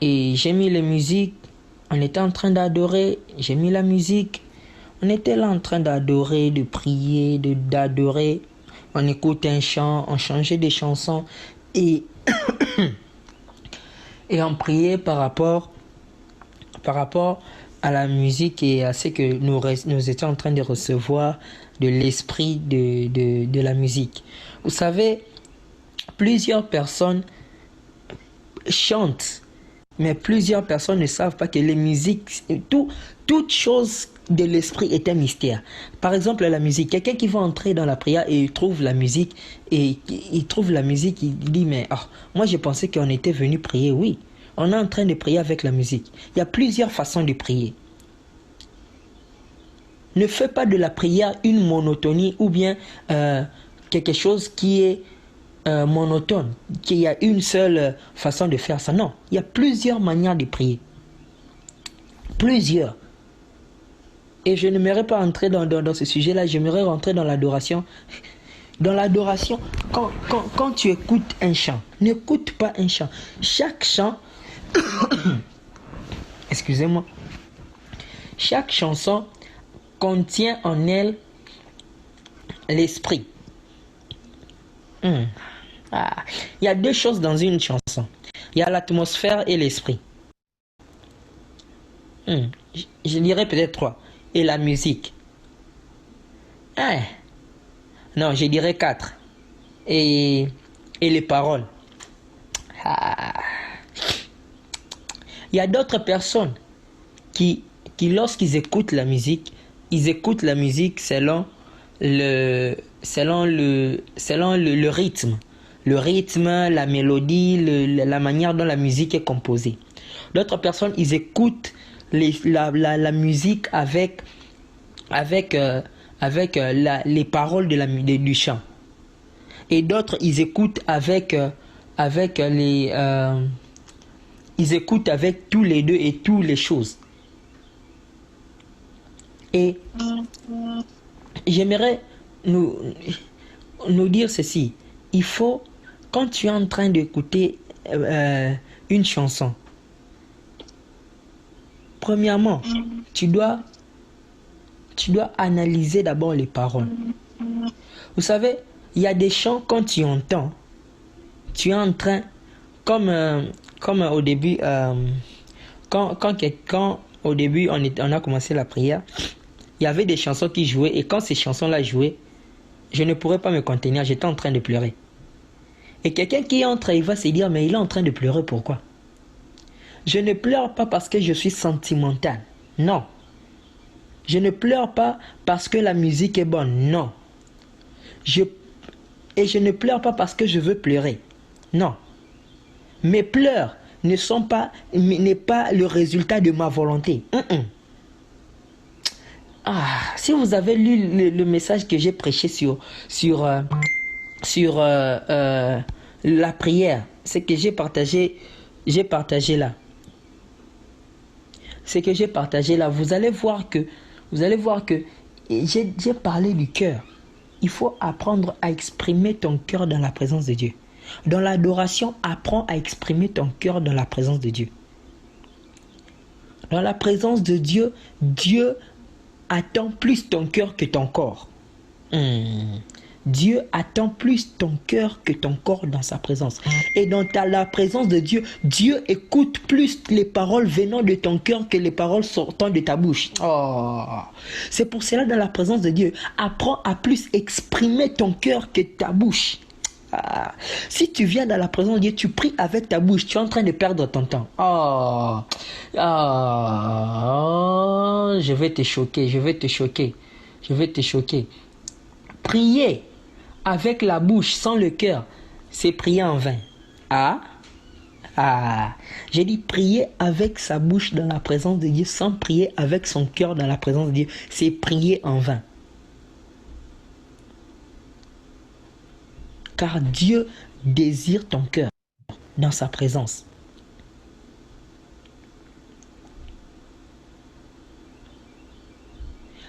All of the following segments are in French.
Et j'ai mis la musique, on était en train d'adorer, j'ai mis la musique, on était là en train d'adorer, de prier, d'adorer. On écoutait un chant, on changeait des chansons et, et on priait par rapport à la musique et à ce que nous étions en train de recevoir de l'esprit de la musique. Vous savez, plusieurs personnes chantent, mais plusieurs personnes ne savent pas que les musiques, toute chose de l'esprit est un mystère. Par exemple, la musique. Quelqu'un qui va entrer dans la prière et il trouve la musique, et il trouve la musique, il dit, mais moi je pensais qu'on était venu prier. Oui, on est en train de prier avec la musique. Il y a plusieurs façons de prier. Ne fais pas de la prière une monotonie ou bien quelque chose qui est monotone, qu'il y a une seule façon de faire ça. Non, il y a plusieurs manières de prier. Plusieurs. Et je n'aimerais pas entrer dans ce sujet-là, j'aimerais rentrer dans l'adoration. Dans l'adoration, quand tu écoutes un chant, n'écoute pas un chant. Chaque chant, excusez-moi, chaque chanson contient en elle l'esprit. Il y a deux choses dans une chanson. Il y a l'atmosphère et l'esprit. Je dirais peut-être trois. Et la musique. Non, je dirais quatre. Et les paroles. Il y a d'autres personnes qui lorsqu'ils écoutent la musique, ils écoutent la musique selon le rythme. Le rythme, la mélodie, la manière dont la musique est composée. D'autres personnes, ils écoutent la musique avec les paroles du chant. Et d'autres, ils écoutent ils écoutent avec tous les deux et toutes les choses. Et j'aimerais nous dire ceci. Il faut, quand tu es en train d'écouter une chanson, premièrement, tu dois analyser d'abord les paroles. Vous savez, il y a des chants, quand tu entends, tu es en train, comme au début, quand au début on a commencé la prière, il y avait des chansons qui jouaient, et quand ces chansons-là jouaient, je ne pourrais pas me contenir, j'étais en train de pleurer. Et quelqu'un qui entre, il va se dire, mais il est en train de pleurer, pourquoi? Je ne pleure pas parce que je suis sentimental, non. Je ne pleure pas parce que la musique est bonne, non. Et je ne pleure pas parce que je veux pleurer, non. Mes pleurs n'est pas le résultat de ma volonté. Si vous avez lu le message que j'ai prêché sur la prière, c'est que j'ai partagé là. C'est que j'ai partagé là. Vous allez voir que j'ai parlé du cœur. Il faut apprendre à exprimer ton cœur dans la présence de Dieu. Dans l'adoration, apprends à exprimer ton cœur dans la présence de Dieu. Dans la présence de Dieu, Dieu attend plus ton cœur que ton corps. Dieu attend plus ton cœur que ton corps dans sa présence. Et dans la présence de Dieu, Dieu écoute plus les paroles venant de ton cœur que les paroles sortant de ta bouche. C'est pour cela, dans la présence de Dieu, apprends à plus exprimer ton cœur que ta bouche. Si tu viens dans la présence de Dieu, tu pries avec ta bouche, tu es en train de perdre ton temps. Je vais te choquer. Prier avec la bouche sans le cœur, c'est prier en vain. J'ai dit prier avec sa bouche dans la présence de Dieu sans prier avec son cœur dans la présence de Dieu, c'est prier en vain. Car Dieu désire ton cœur dans sa présence.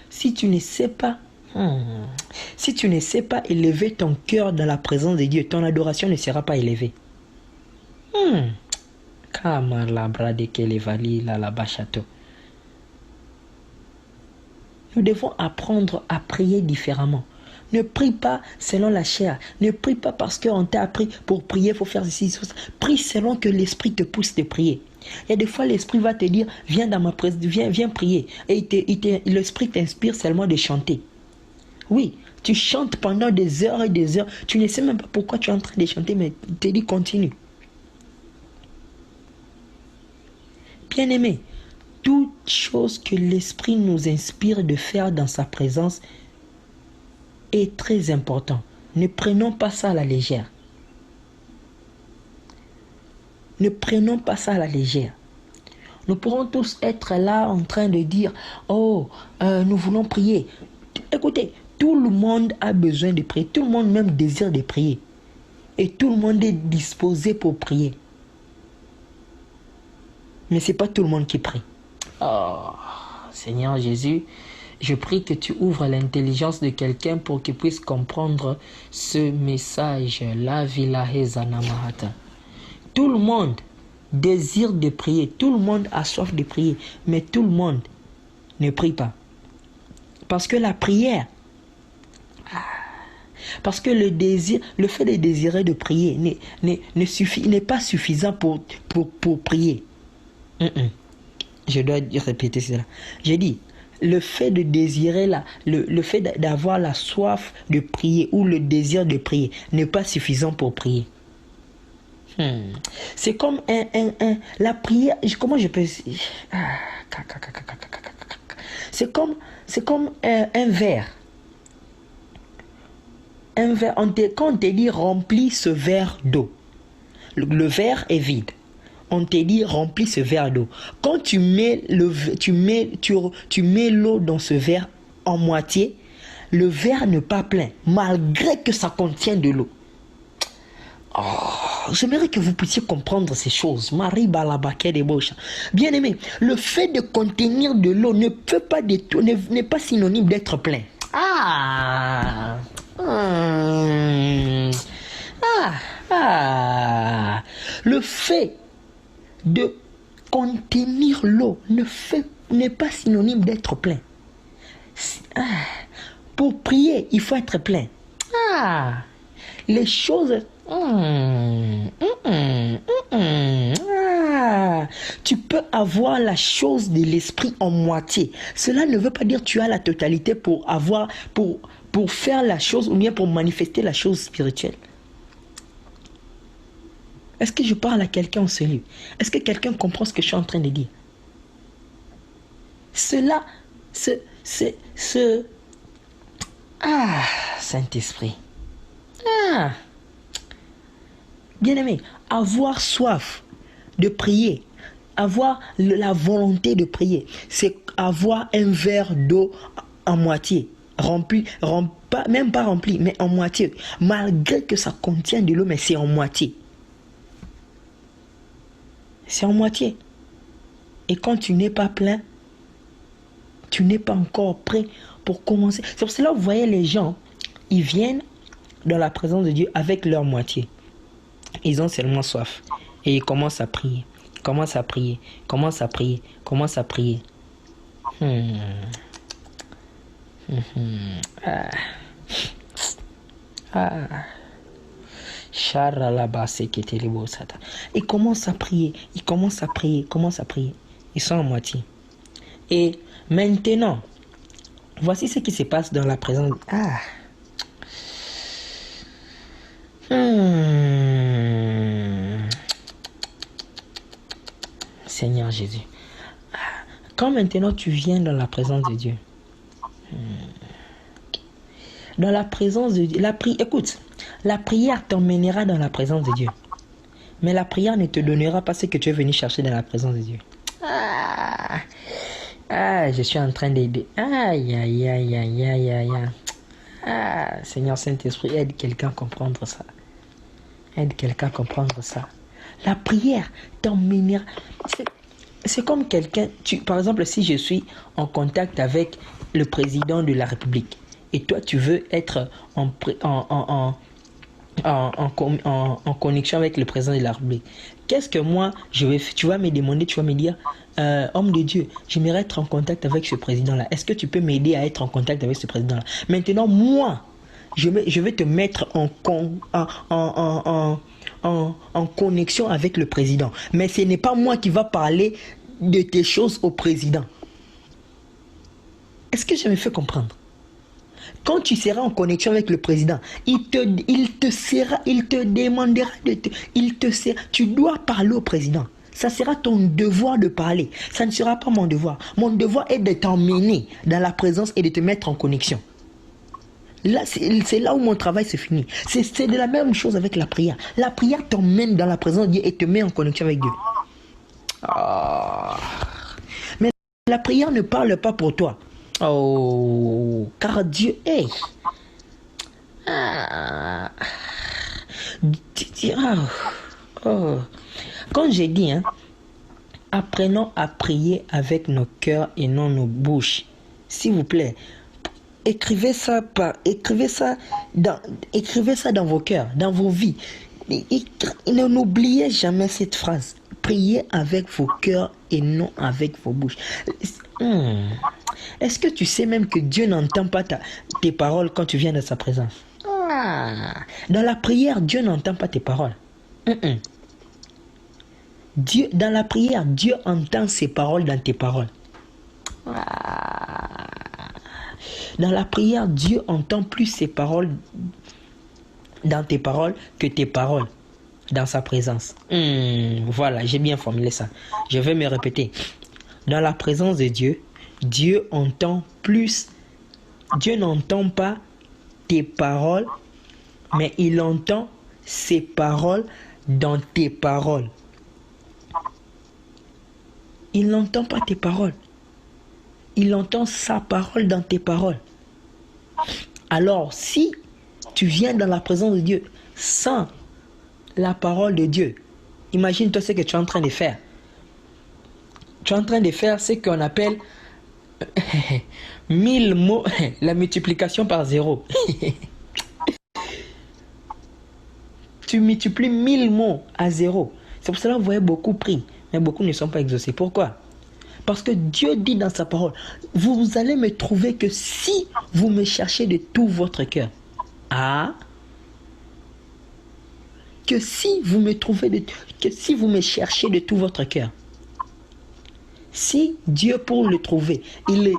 Si tu ne sais pas élever ton cœur dans la présence de Dieu, ton adoration ne sera pas élevée. Nous devons apprendre à prier différemment. Ne prie pas selon la chair. Ne prie pas parce qu'on t'a appris pour prier, il faut faire ceci, ça. Prie selon que l'esprit te pousse de prier. Il y a des fois, l'esprit va te dire, viens dans ma présence, viens prier. Et l'esprit t'inspire seulement de chanter. Oui, tu chantes pendant des heures et des heures. Tu ne sais même pas pourquoi tu es en train de chanter, mais il te dit continue. Bien-aimé, toute chose que l'esprit nous inspire de faire dans sa présence est très important. Ne prenons pas ça à la légère. Ne prenons pas ça à la légère. Nous pourrons tous être là en train de dire, oh, nous voulons prier. Écoutez, tout le monde a besoin de prier. Tout le monde même désire de prier. Et tout le monde est disposé pour prier. Mais ce n'est pas tout le monde qui prie. Oh, Seigneur Jésus, je prie que tu ouvres l'intelligence de quelqu'un pour qu'il puisse comprendre ce message. La Villa Zanamahata. Tout le monde désire de prier. Tout le monde a soif de prier. Mais tout le monde ne prie pas. Parce que la prière, parce que le fait de désirer de prier n'est pas suffisant pour prier. Je dois répéter cela. J'ai dit, le fait de désirer, le fait d'avoir la soif de prier ou le désir de prier n'est pas suffisant pour prier. C'est comme la prière, comment je peux... C'est comme un verre. Un verre, quand on te dit remplis ce verre d'eau, le verre est vide. On te dit remplis ce verre d'eau. Quand tu mets l'eau dans ce verre en moitié, le verre n'est pas plein, malgré que ça contient de l'eau. Oh, j'aimerais que vous puissiez comprendre ces choses. Marie Balabake de Bocha. Bien aimé, le fait de contenir de l'eau n'est pas synonyme d'être plein. Le fait de contenir l'eau n'est pas synonyme d'être plein. Pour prier, il faut être plein. Les choses... Tu peux avoir la chose de l'esprit en moitié. Cela ne veut pas dire que tu as la totalité pour faire la chose ou bien pour manifester la chose spirituelle. Est-ce que je parle à quelqu'un en ce lieu? Est-ce que quelqu'un comprend ce que je suis en train de dire? Cela, Saint-Esprit. Bien-aimé, avoir soif de prier, avoir la volonté de prier, c'est avoir un verre d'eau en moitié, rempli, même pas rempli, mais en moitié, malgré que ça contient de l'eau, mais c'est en moitié. C'est en moitié. Et quand tu n'es pas plein, tu n'es pas encore prêt pour commencer. C'est pour cela que vous voyez les gens, ils viennent dans la présence de Dieu avec leur moitié. Ils ont seulement soif. Et ils commencent à prier. Ils commencent à prier. Ils commencent à prier. Ils commencent à prier. Ils commencent à prier. Ils commencent à prier. Ils commencent à prier. Ils sont en moitié. Et maintenant, voici ce qui se passe dans la présence. Seigneur Jésus. Quand maintenant tu viens dans la présence de Dieu, dans la présence de Dieu, écoute, la prière t'emmènera dans la présence de Dieu. Mais la prière ne te donnera pas ce que tu es venu chercher dans la présence de Dieu. Je suis en train d'aider. Seigneur Saint-Esprit, aide quelqu'un à comprendre ça. Aide quelqu'un à comprendre ça. La prière t'emmènera. C'est comme quelqu'un, par exemple, si je suis en contact avec le président de la République et toi tu veux être en connexion avec le président de la République. Qu'est-ce que moi, je vais faire? Tu vas me demander, tu vas me dire, homme de Dieu, j'aimerais être en contact avec ce président-là. Est-ce que tu peux m'aider à être en contact avec ce président-là? Maintenant, moi, je vais te mettre en connexion avec le président. Mais ce n'est pas moi qui va parler de tes choses au président. Est-ce que je me fais comprendre? Quand tu seras en connexion avec le président, il te demandera tu dois parler au président. Ça sera ton devoir de parler. Ça ne sera pas mon devoir. Mon devoir est de t'emmener dans la présence et de te mettre en connexion. Là, c'est là où mon travail se finit. C'est de la même chose avec la prière. La prière t'emmène dans la présence de Dieu et te met en connexion avec Dieu. Mais la prière ne parle pas pour toi. Oh, car Dieu est. Quand j'ai dit, apprenons à prier avec nos cœurs et non nos bouches. S'il vous plaît, écrivez ça dans vos cœurs, dans vos vies. Ne n'oubliez jamais cette phrase. Priez avec vos cœurs et non avec vos bouches. Est-ce que tu sais même que Dieu n'entend pas tes paroles quand tu viens dans sa présence? Dans la prière, Dieu n'entend pas tes paroles. Dans la prière, Dieu entend ses paroles dans tes paroles. Dans la prière, Dieu entend plus ses paroles dans tes paroles que tes paroles dans sa présence. Voilà, j'ai bien formulé ça. Je vais me répéter. Dans la présence de Dieu, Dieu entend plus. Dieu n'entend pas tes paroles, mais il entend ses paroles dans tes paroles. Il n'entend pas tes paroles. Il entend sa parole dans tes paroles. Alors, si tu viens dans la présence de Dieu sans la parole de Dieu, imagine-toi ce que tu es en train de faire. Tu es en train de faire ce qu'on appelle 1000 mots, la multiplication par 0. Tu multiplies 1000 mots à 0. C'est pour cela que vous voyez beaucoup prient, mais beaucoup ne sont pas exaucés. Pourquoi? Parce que Dieu dit dans sa parole, vous allez me trouver que si vous me cherchez de tout votre cœur. Que si vous me cherchez de tout votre cœur. Si Dieu, pour le trouver, il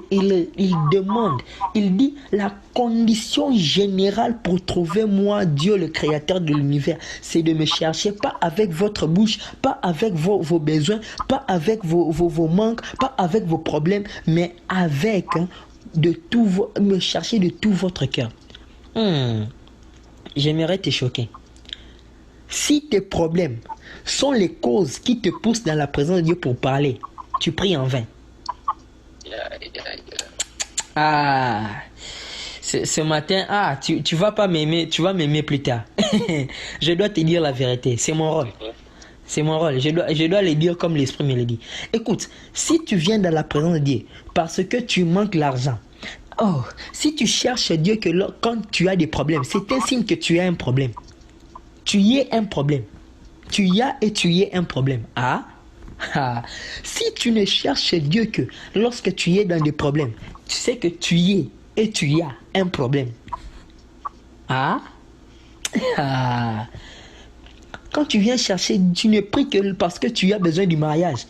demande, il dit la condition générale pour trouver moi, Dieu, le créateur de l'univers, c'est de me chercher pas avec votre bouche, pas avec vos besoins, pas avec vos manques, pas avec vos problèmes, mais avec me chercher de tout votre cœur. J'aimerais te choquer. Si tes problèmes sont les causes qui te poussent dans la présence de Dieu pour parler, tu pries en vain. Ce matin, tu vas pas m'aimer, tu vas m'aimer plus tard. Je dois te dire la vérité, c'est mon rôle. C'est mon rôle, je dois le dire comme l'Esprit me le dit. Écoute, si tu viens dans la présence de Dieu parce que tu manques l'argent, si tu cherches Dieu quand tu as des problèmes, c'est un signe que tu as un problème. Tu y es un problème. Tu y as et tu y es un problème. Si tu ne cherches Dieu que lorsque tu es dans des problèmes, tu sais que tu y es et tu y as un problème. Quand tu viens chercher, tu ne pries que parce que tu as besoin du mariage.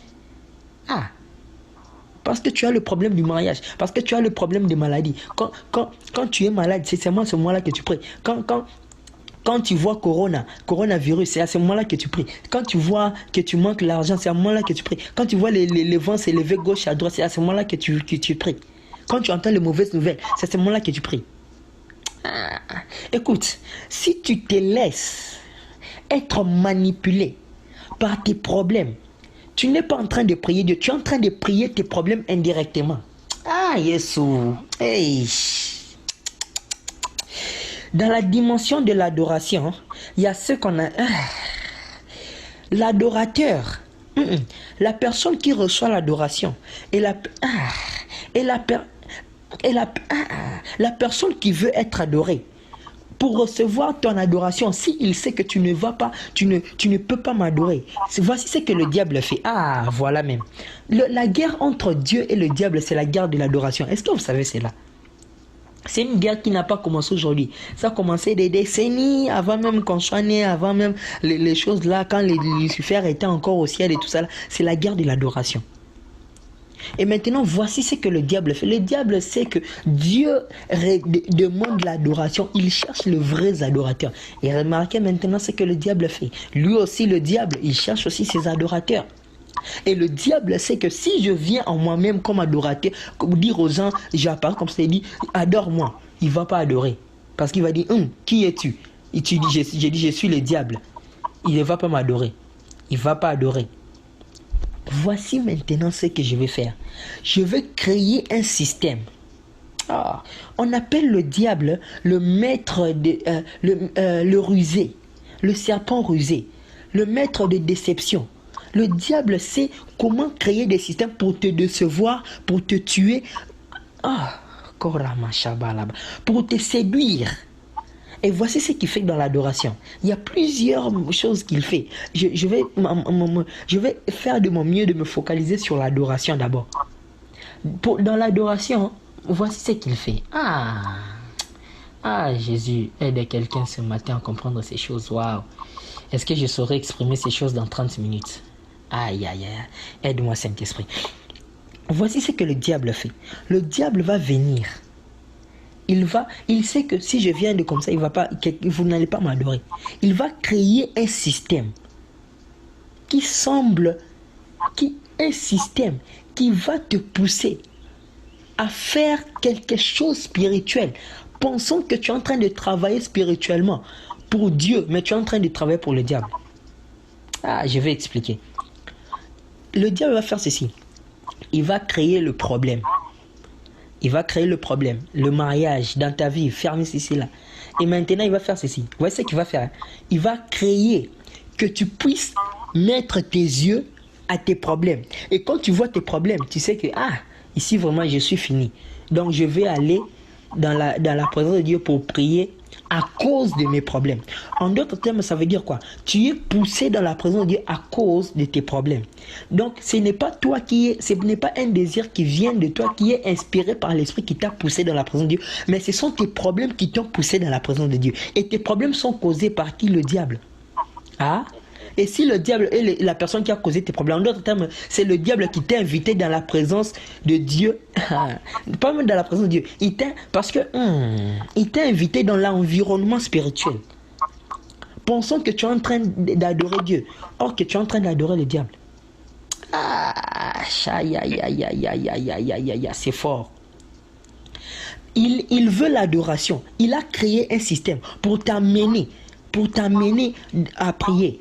Parce que tu as le problème du mariage, parce que tu as le problème des maladies. Quand tu es malade, c'est seulement à ce moment-là que tu pries. Quand tu vois coronavirus, c'est à ce moment-là que tu pries. Quand tu vois que tu manques l'argent, c'est à ce moment-là que tu pries. Quand tu vois les vents s'élever gauche à droite, c'est à ce moment-là que tu pries. Quand tu entends les mauvaises nouvelles, c'est à ce moment-là que tu pries. Écoute, si tu te laisses être manipulé par tes problèmes, tu n'es pas en train de prier Dieu, tu es en train de prier tes problèmes indirectement. Yeshua. Hey. Dans la dimension de l'adoration, il y a ce qu'on a... L'adorateur, la personne qui reçoit l'adoration, et la personne qui veut être adorée, pour recevoir ton adoration, s'il sait que tu ne vas pas, tu ne peux pas m'adorer. Voici ce que le diable fait. Ah, voilà même. La guerre entre Dieu et le diable, c'est la guerre de l'adoration. Est-ce que vous savez cela? C'est une guerre qui n'a pas commencé aujourd'hui. Ça a commencé des décennies avant même qu'on soit né, avant même les choses là, quand Lucifer était encore au ciel et tout ça. C'est la guerre de l'adoration. Et maintenant, voici ce que le diable fait. Le diable sait que Dieu demande l'adoration. Il cherche les vrais adorateurs. Et remarquez maintenant ce que le diable fait. Lui aussi, le diable, il cherche aussi ses adorateurs. Et le diable sait que si je viens en moi-même comme adorateur, comme dire aux gens, j'apparais comme ça, il dit, adore-moi. Il ne va pas adorer. Parce qu'il va dire, qui es-tu? Et tu dis, j'ai dit, je suis le diable. Il ne va pas m'adorer. Il ne va pas adorer. Voici maintenant ce que je vais faire. Je vais créer un système. On appelle le diable le maître, le rusé, le serpent rusé, le maître de déception. Le diable sait comment créer des systèmes pour te décevoir, pour te tuer, pour te séduire. Et voici ce qu'il fait dans l'adoration. Il y a plusieurs choses qu'il fait. Je vais faire de mon mieux de me focaliser sur l'adoration d'abord. Dans l'adoration, voici ce qu'il fait. Jésus, aide quelqu'un ce matin à comprendre ces choses. Waouh. Est-ce que je saurais exprimer ces choses dans 30 minutes? Aïe. Aide-moi, Saint-Esprit. Voici ce que le diable fait. Le diable va venir. Il sait que si je viens de comme ça, vous n'allez pas m'adorer. Il va créer un système un système qui va te pousser à faire quelque chose de spirituel. Pensons que tu es en train de travailler spirituellement pour Dieu, mais tu es en train de travailler pour le diable. Je vais expliquer. Le diable va faire ceci. Il va créer le problème. Le mariage dans ta vie, ferme ceci là. Et maintenant, il va faire ceci. Voici ce qu'il va faire. Il va créer que tu puisses mettre tes yeux à tes problèmes. Et quand tu vois tes problèmes, tu sais que, ici vraiment, je suis fini. Donc, je vais aller dans la présence de Dieu pour prier à cause de mes problèmes. En d'autres termes, ça veut dire quoi? Tu es poussé dans la présence de Dieu à cause de tes problèmes. Donc, ce n'est pas un désir qui vient de toi, qui est inspiré par l'esprit qui t'a poussé dans la présence de Dieu, mais ce sont tes problèmes qui t'ont poussé dans la présence de Dieu. Et tes problèmes sont causés par qui? Le diable. Et si le diable est la personne qui a causé tes problèmes, en d'autres termes, c'est le diable qui t'a invité dans la présence de Dieu. Pas même dans la présence de Dieu. Il t'a invité dans l'environnement spirituel. Pensons que tu es en train d'adorer Dieu. Or que tu es en train d'adorer le diable. C'est fort. Il veut l'adoration. Il a créé un système pour t'amener à prier.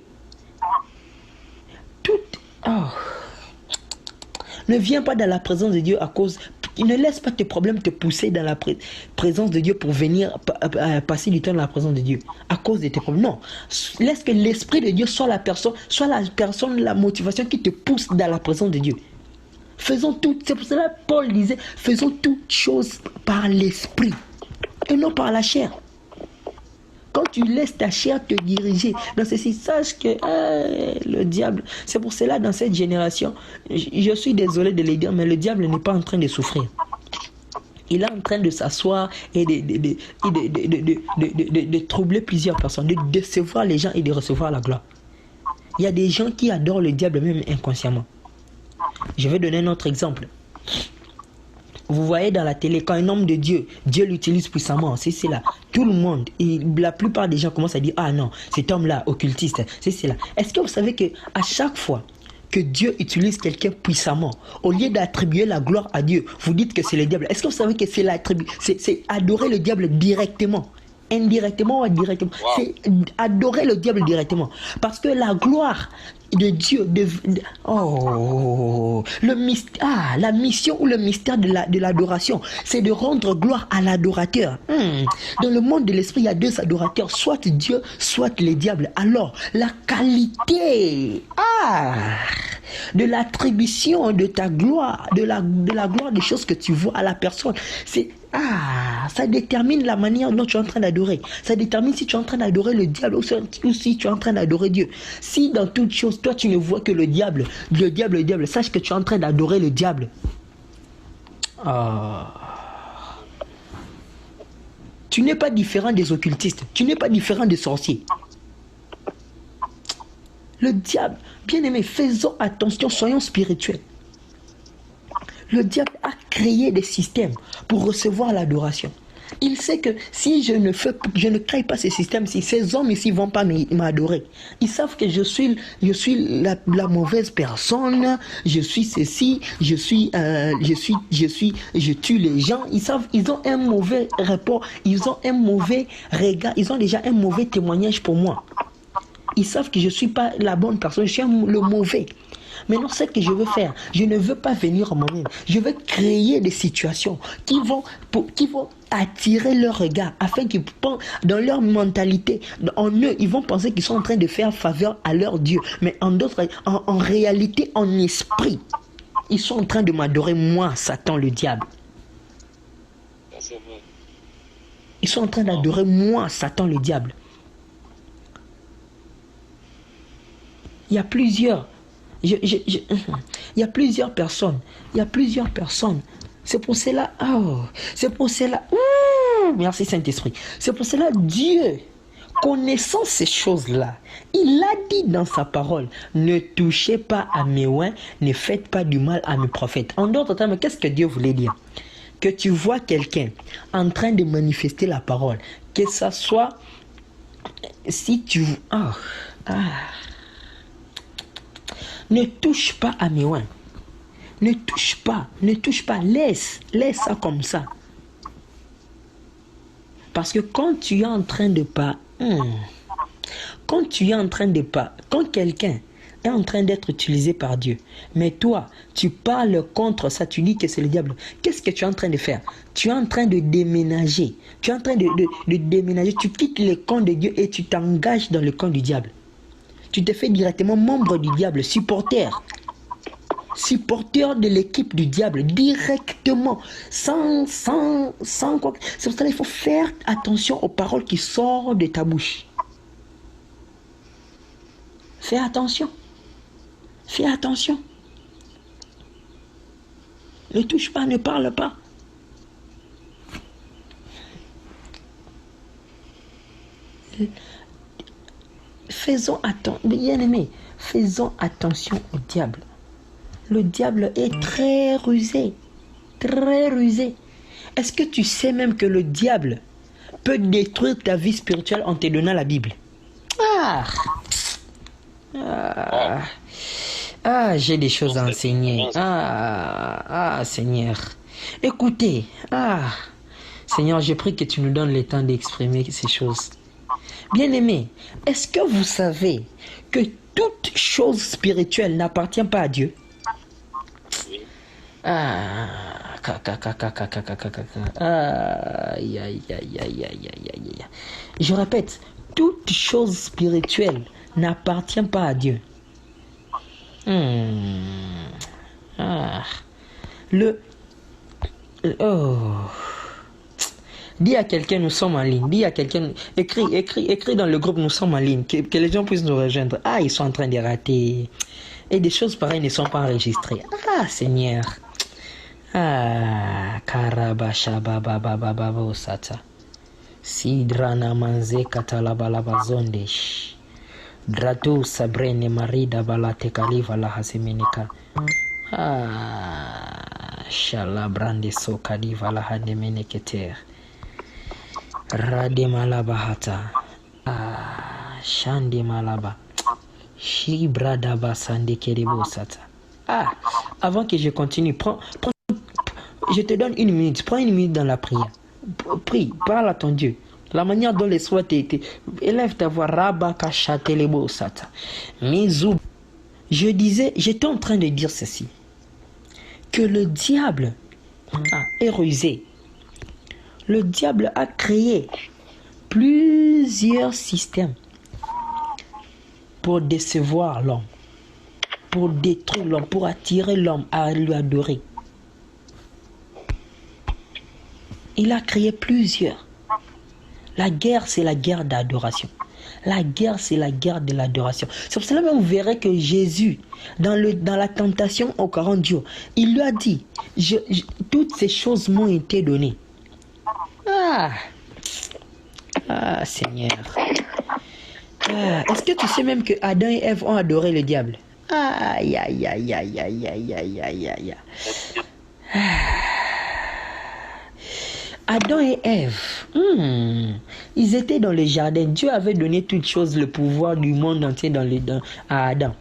Ne viens pas dans la présence de Dieu à cause... Ne laisse pas tes problèmes te pousser dans la présence de Dieu pour venir passer du temps dans la présence de Dieu à cause de tes problèmes. Non. Laisse que l'Esprit de Dieu soit la personne, la motivation qui te pousse dans la présence de Dieu. Faisons tout. C'est pour cela que Paul disait, faisons toutes choses par l'Esprit et non par la chair. Quand tu laisses ta chair te diriger dans ceci, sache que le diable, c'est pour cela dans cette génération, je suis désolé de le dire, mais le diable n'est pas en train de souffrir. Il est en train de s'asseoir et de troubler plusieurs personnes, de décevoir les gens et de recevoir la gloire. Il y a des gens qui adorent le diable même inconsciemment. Je vais donner un autre exemple. Vous voyez dans la télé, quand un homme de Dieu l'utilise puissamment, c'est là. Tout le monde, la plupart des gens commencent à dire, non, cet homme-là, occultiste, c'est là. Est-ce que vous savez qu'à chaque fois que Dieu utilise quelqu'un puissamment, au lieu d'attribuer la gloire à Dieu, vous dites que c'est le diable. Est-ce que vous savez que c'est adorer le diable directement? Indirectement ou directement? Wow. C'est adorer le diable directement. Parce que la gloire de Dieu, la mission ou le mystère de l'adoration, c'est de rendre gloire à l'adorateur. Dans le monde de l'esprit, il y a deux adorateurs, soit Dieu, soit les diables. Alors, la qualité de l'attribution de ta gloire, de la gloire des choses que tu vois à la personne, c'est Ah, ça détermine la manière dont tu es en train d'adorer. Ça détermine si tu es en train d'adorer le diable ou si tu es en train d'adorer Dieu. Si dans toute chose, toi, tu ne vois que le diable, sache que tu es en train d'adorer le diable. Ah. Tu n'es pas différent des occultistes. Tu n'es pas différent des sorciers. Le diable, bien aimé, faisons attention, soyons spirituels. Le diable a créé des systèmes pour recevoir l'adoration. Il sait que si je ne crée pas ces systèmes, si ces hommes ici ne vont pas m'adorer, ils savent que je suis la mauvaise personne, je suis ceci, je tue les gens. Ils ont un mauvais rapport, ils ont un mauvais regard, ils ont déjà un mauvais témoignage pour moi. Ils savent que je ne suis pas la bonne personne, je suis le mauvais. Maintenant, ce que je veux faire, je ne veux pas venir moi-même. Je veux créer des situations qui vont attirer leur regard, afin qu'ils pensent, dans leur mentalité, en eux, ils vont penser qu'ils sont en train de faire faveur à leur Dieu. Mais en réalité, en esprit, ils sont en train de m'adorer, moi, Satan, le diable. Ils sont en train d'adorer, moi, Satan, le diable. Il y a plusieurs. Il y a plusieurs personnes. C'est pour cela. Merci Saint-Esprit. C'est pour cela, Dieu, connaissant ces choses-là, il a dit dans sa parole, ne touchez pas à mes oins, ne faites pas du mal à mes prophètes. En d'autres termes, qu'est-ce que Dieu voulait dire? Que tu vois quelqu'un en train de manifester la parole, que ça soit, si tu... Ne touche pas à mes oins. Ne touche pas. Laisse ça comme ça. Parce que quand tu es en train de pas... Quand quelqu'un est en train d'être utilisé par Dieu, mais toi, tu parles contre ça, tu dis que c'est le diable. Qu'est-ce que tu es en train de faire? Tu es en train de déménager. Tu es en train de déménager. Tu quittes le camp de Dieu et tu t'engages dans le camp du diable. Tu te fais directement membre du diable, supporter de l'équipe du diable, directement, sans quoi. C'est pour ça qu'il faut faire attention aux paroles qui sortent de ta bouche. Fais attention. Ne touche pas, ne parle pas. Faisons attention, bien-aimés, faisons attention au diable. Le diable est très rusé. Est-ce que tu sais même que le diable peut détruire ta vie spirituelle en te donnant la Bible? J'ai des choses à enseigner. Seigneur. Écoutez. Seigneur, je prie que tu nous donnes le temps d'exprimer ces choses. Bien-aimés, est-ce que vous savez que toute chose spirituelle n'appartient pas à Dieu? Je répète, toute chose spirituelle n'appartient pas à Dieu. Dis à quelqu'un, nous sommes en ligne. Dis à quelqu'un, écris dans le groupe, nous sommes en ligne. Que les gens puissent nous rejoindre. Ils sont en train de rater. Et des choses pareilles ne sont pas enregistrées. Seigneur. Karabashabababababosata. Sidrana manze katalabalabazondesh. Dratu sabrene marida balate kaliva la hasemenika. Shalabrande so kaliva la hademeneketer. Rade malabahata. Shande malaba. Shibradaba sande kerebosata. Avant que je continue, je te donne 1 minute. Prends 1 minute dans la prière. Prie, parle à ton Dieu. La manière dont les soins t'étaient. Élève ta voix. Rabaka chatelebosata. Mizou. J'étais en train de dire ceci. Que le diable est rusé. Le diable a créé plusieurs systèmes pour décevoir l'homme, pour détruire l'homme, pour attirer l'homme à lui adorer. Il a créé plusieurs. La guerre, c'est la guerre d'adoration. La guerre, c'est la guerre de l'adoration. C'est pour cela que vous verrez que Jésus, dans la tentation aux 40 jours, il lui a dit, toutes ces choses m'ont été données. Seigneur. Est-ce que tu sais même que Adam et Ève ont adoré le diable? Aïe, aïe, aïe, aïe, aïe, aïe, aïe, aïe, aïe. Adam et Ève, ils étaient dans le jardin. Dieu avait donné toutes choses, le pouvoir du monde entier à Adam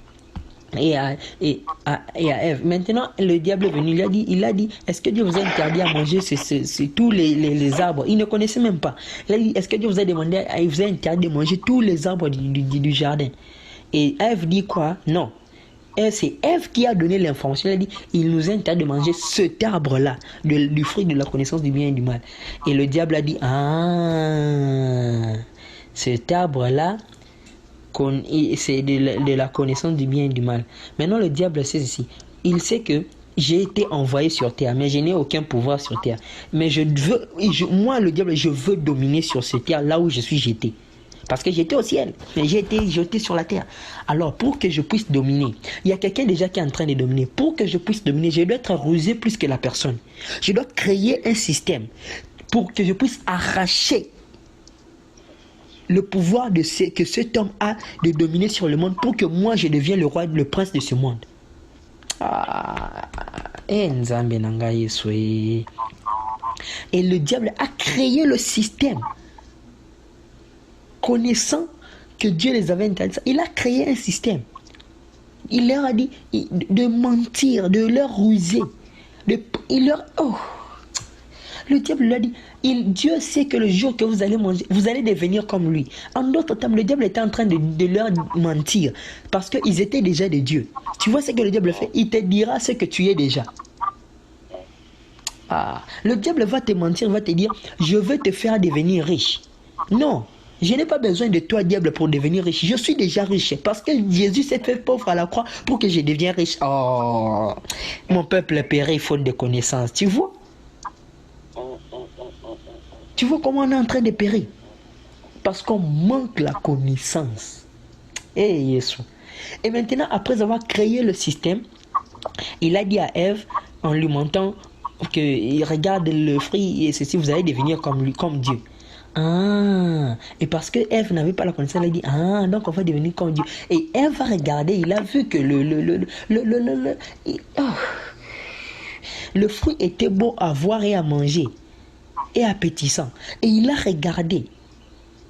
et à Ève. Maintenant, le diable est venu, il a dit, est-ce que Dieu vous a interdit à manger tous les arbres? Il ne connaissait même pas. Il a dit, est-ce que Dieu vous a demandé, il vous a interdit de manger tous les arbres du jardin? Et Ève dit quoi? Non. C'est Ève qui a donné l'information. Elle a dit, il nous interdit de manger cet arbre-là, du fruit de la connaissance du bien et du mal. Et le diable a dit, cet arbre-là, c'est de la connaissance du bien et du mal. Maintenant, le diable sait ceci. Il sait que j'ai été envoyé sur terre, mais je n'ai aucun pouvoir sur terre. Mais moi, le diable, je veux dominer sur cette terre, là où je suis jeté. Parce que j'étais au ciel, mais j'ai été jeté sur la terre. Alors, pour que je puisse dominer, il y a quelqu'un déjà qui est en train de dominer. Pour que je puisse dominer, je dois être rusé plus que la personne. Je dois créer un système pour que je puisse arracher le pouvoir que cet homme a de dominer sur le monde pour que moi, je devienne le roi, le prince de ce monde. Et le diable a créé le système. Connaissant que Dieu les avait interdits, il a créé un système. Il leur a dit de mentir, de leur ruser. Le diable lui a dit, Dieu sait que le jour que vous allez manger, vous allez devenir comme lui. En d'autres termes, le diable était en train de leur mentir parce qu'ils étaient déjà des dieux. Tu vois ce que le diable fait? Il te dira ce que tu es déjà. Le diable va te mentir, va te dire, je veux te faire devenir riche. Non. Je n'ai pas besoin de toi, diable, pour devenir riche. Je suis déjà riche parce que Jésus s'est fait pauvre à la croix pour que je devienne riche. Mon peuple périt faute de connaissance. Tu vois? Tu vois comment on est en train de périr? Parce qu'on manque la connaissance. Et maintenant, après avoir créé le système, il a dit à Ève, en lui montrant que regarde le fruit et ceci, vous allez devenir comme lui, comme Dieu. Et parce que Ève n'avait pas la connaissance, elle a dit, donc on va devenir comme Dieu. Et Ève va regarder, il a vu que le fruit était beau à voir et à manger, et appétissant. Et il a regardé,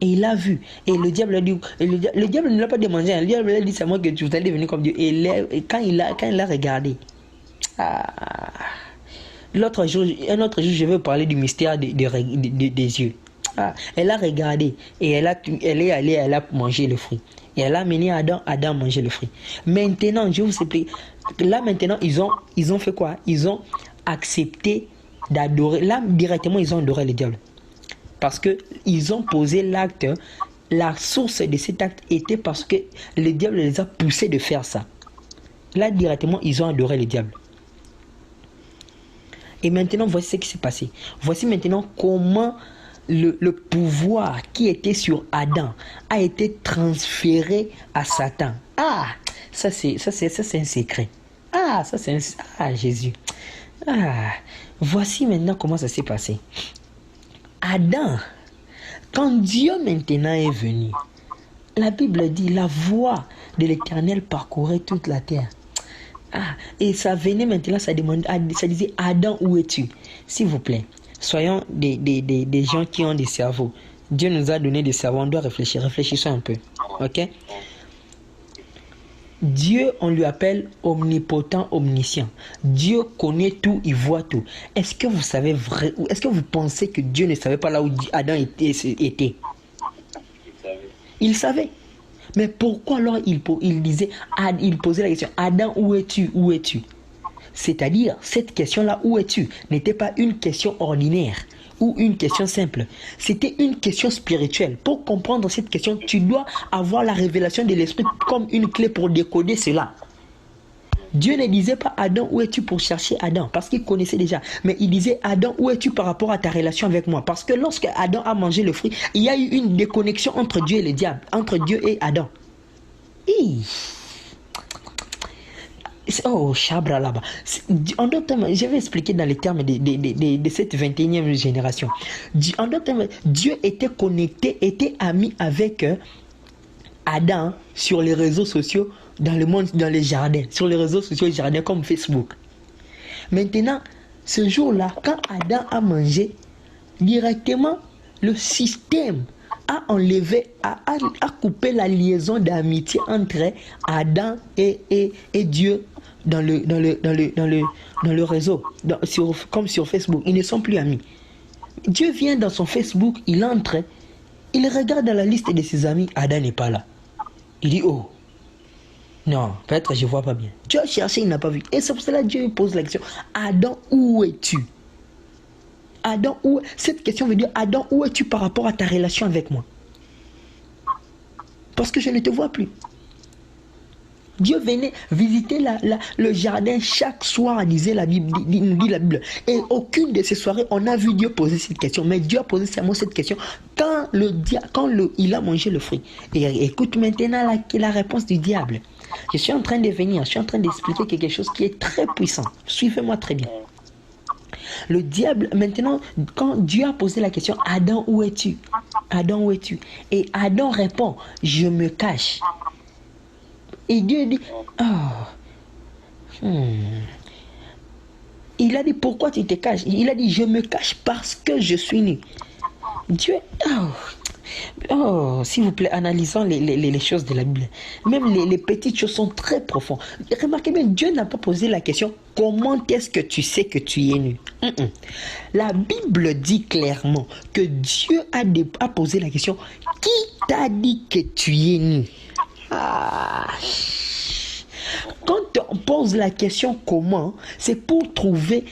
et il a vu. Et le diable a dit, le diable ne l'a pas demandé, le diable a dit, c'est moi que tu allais devenir comme Dieu. Et quand il a regardé, un autre jour, je vais vous parler du mystère des yeux. Elle a regardé et elle est allée, elle a mangé le fruit. Et elle a amené Adam manger le fruit. Maintenant, je vous explique. Là, maintenant, ils ont fait quoi? Ils ont accepté d'adorer. Là, directement, ils ont adoré le diable. Parce qu'ils ont posé l'acte. La source de cet acte était parce que le diable les a poussés de faire ça. Là, directement, ils ont adoré le diable. Et maintenant, voici ce qui s'est passé. Voici maintenant comment le pouvoir qui était sur Adam a été transféré à Satan. Ça c'est un secret. Jésus. Voici maintenant comment ça s'est passé. Adam, quand Dieu maintenant est venu, la Bible dit, la voix de l'Éternel parcourait toute la terre. Et ça venait maintenant, ça disait, Adam, où es-tu? S'il vous plaît, soyons des gens qui ont des cerveaux. Dieu nous a donné des cerveaux, on doit réfléchir. Réfléchissons un peu. Ok? Dieu, on lui appelle omnipotent, omniscient. Dieu connaît tout, il voit tout. Est-ce que vous savez vrai, ou est-ce que vous pensez que Dieu ne savait pas là où Adam était? Il savait. Mais pourquoi alors il posait la question, Adam, où es-tu? Où es-tu? C'est-à-dire, cette question-là, où es-tu, n'était pas une question ordinaire ou une question simple. C'était une question spirituelle. Pour comprendre cette question, tu dois avoir la révélation de l'esprit comme une clé pour décoder cela. Dieu ne disait pas Adam, où es-tu pour chercher Adam? Parce qu'il connaissait déjà. Mais il disait Adam, où es-tu par rapport à ta relation avec moi? Parce que lorsque Adam a mangé le fruit, il y a eu une déconnexion entre Dieu et le diable, entre Dieu et Adam. Oh, Chabra là-bas. En d'autres termes, je vais expliquer dans les termes de cette 21e génération. En d'autres termes, Dieu était connecté, était ami avec Adam sur les réseaux sociaux, dans le monde, dans les jardins, sur les réseaux sociaux, jardins comme Facebook. Maintenant, ce jour-là, quand Adam a mangé, directement, le système a enlevé, a coupé la liaison d'amitié entre Adam et Dieu dans le réseau, comme sur Facebook. Ils ne sont plus amis. Dieu vient dans son Facebook, il entre, il regarde dans la liste de ses amis, Adam n'est pas là. Il dit, oh, non, peut-être je ne vois pas bien. Dieu a cherché, il n'a pas vu. Et c'est pour cela que Dieu pose la question, Adam, où es-tu? Adam, où... Cette question veut dire, Adam, où es-tu par rapport à ta relation avec moi? Parce que je ne te vois plus. Dieu venait visiter le jardin chaque soir, disait la Bible, nous dit la Bible. Et aucune de ces soirées, on a vu Dieu poser cette question. Mais Dieu a posé seulement cette question quand il a mangé le fruit. Et écoute maintenant la réponse du diable. Je suis en train de venir, je suis en train d'expliquer quelque chose qui est très puissant. Suivez-moi très bien. Le diable, maintenant, quand Dieu a posé la question, Adam, où es-tu? Adam, où es-tu? Et Adam répond, je me cache. Et Dieu dit, il a dit, pourquoi tu te caches? Il a dit, je me cache parce que je suis nu. Dieu, s'il vous plaît, analysons les choses de la Bible. Même les petites choses sont très profondes. Remarquez bien, Dieu n'a pas posé la question, comment est-ce que tu sais que tu es nu? La Bible dit clairement que Dieu a posé la question, qui t'a dit que tu es nu? Quand on pose la question comment, c'est pour trouver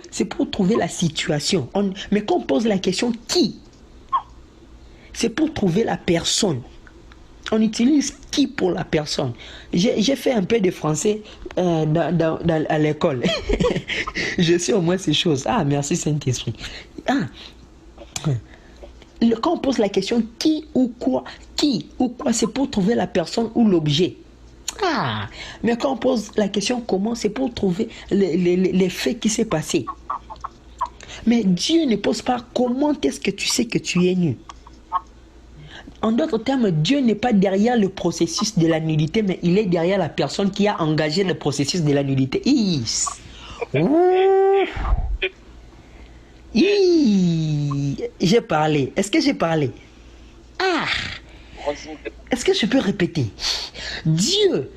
c'est pour trouver la situation. Mais quand on pose la question qui, c'est pour trouver la personne. On utilise qui pour la personne. J'ai fait un peu de français à l'école. Je sais au moins ces choses. Merci Saint-Esprit. Quand on pose la question qui ou quoi, c'est pour trouver la personne ou l'objet. Mais quand on pose la question comment, c'est pour trouver les faits qui s'est passé. Mais Dieu ne pose pas comment est-ce que tu sais que tu es nu. En d'autres termes, Dieu n'est pas derrière le processus de la nudité, mais il est derrière la personne qui a engagé le processus de la nudité. J'ai parlé. Est-ce que j'ai parlé? Est-ce que je peux répéter? Dieu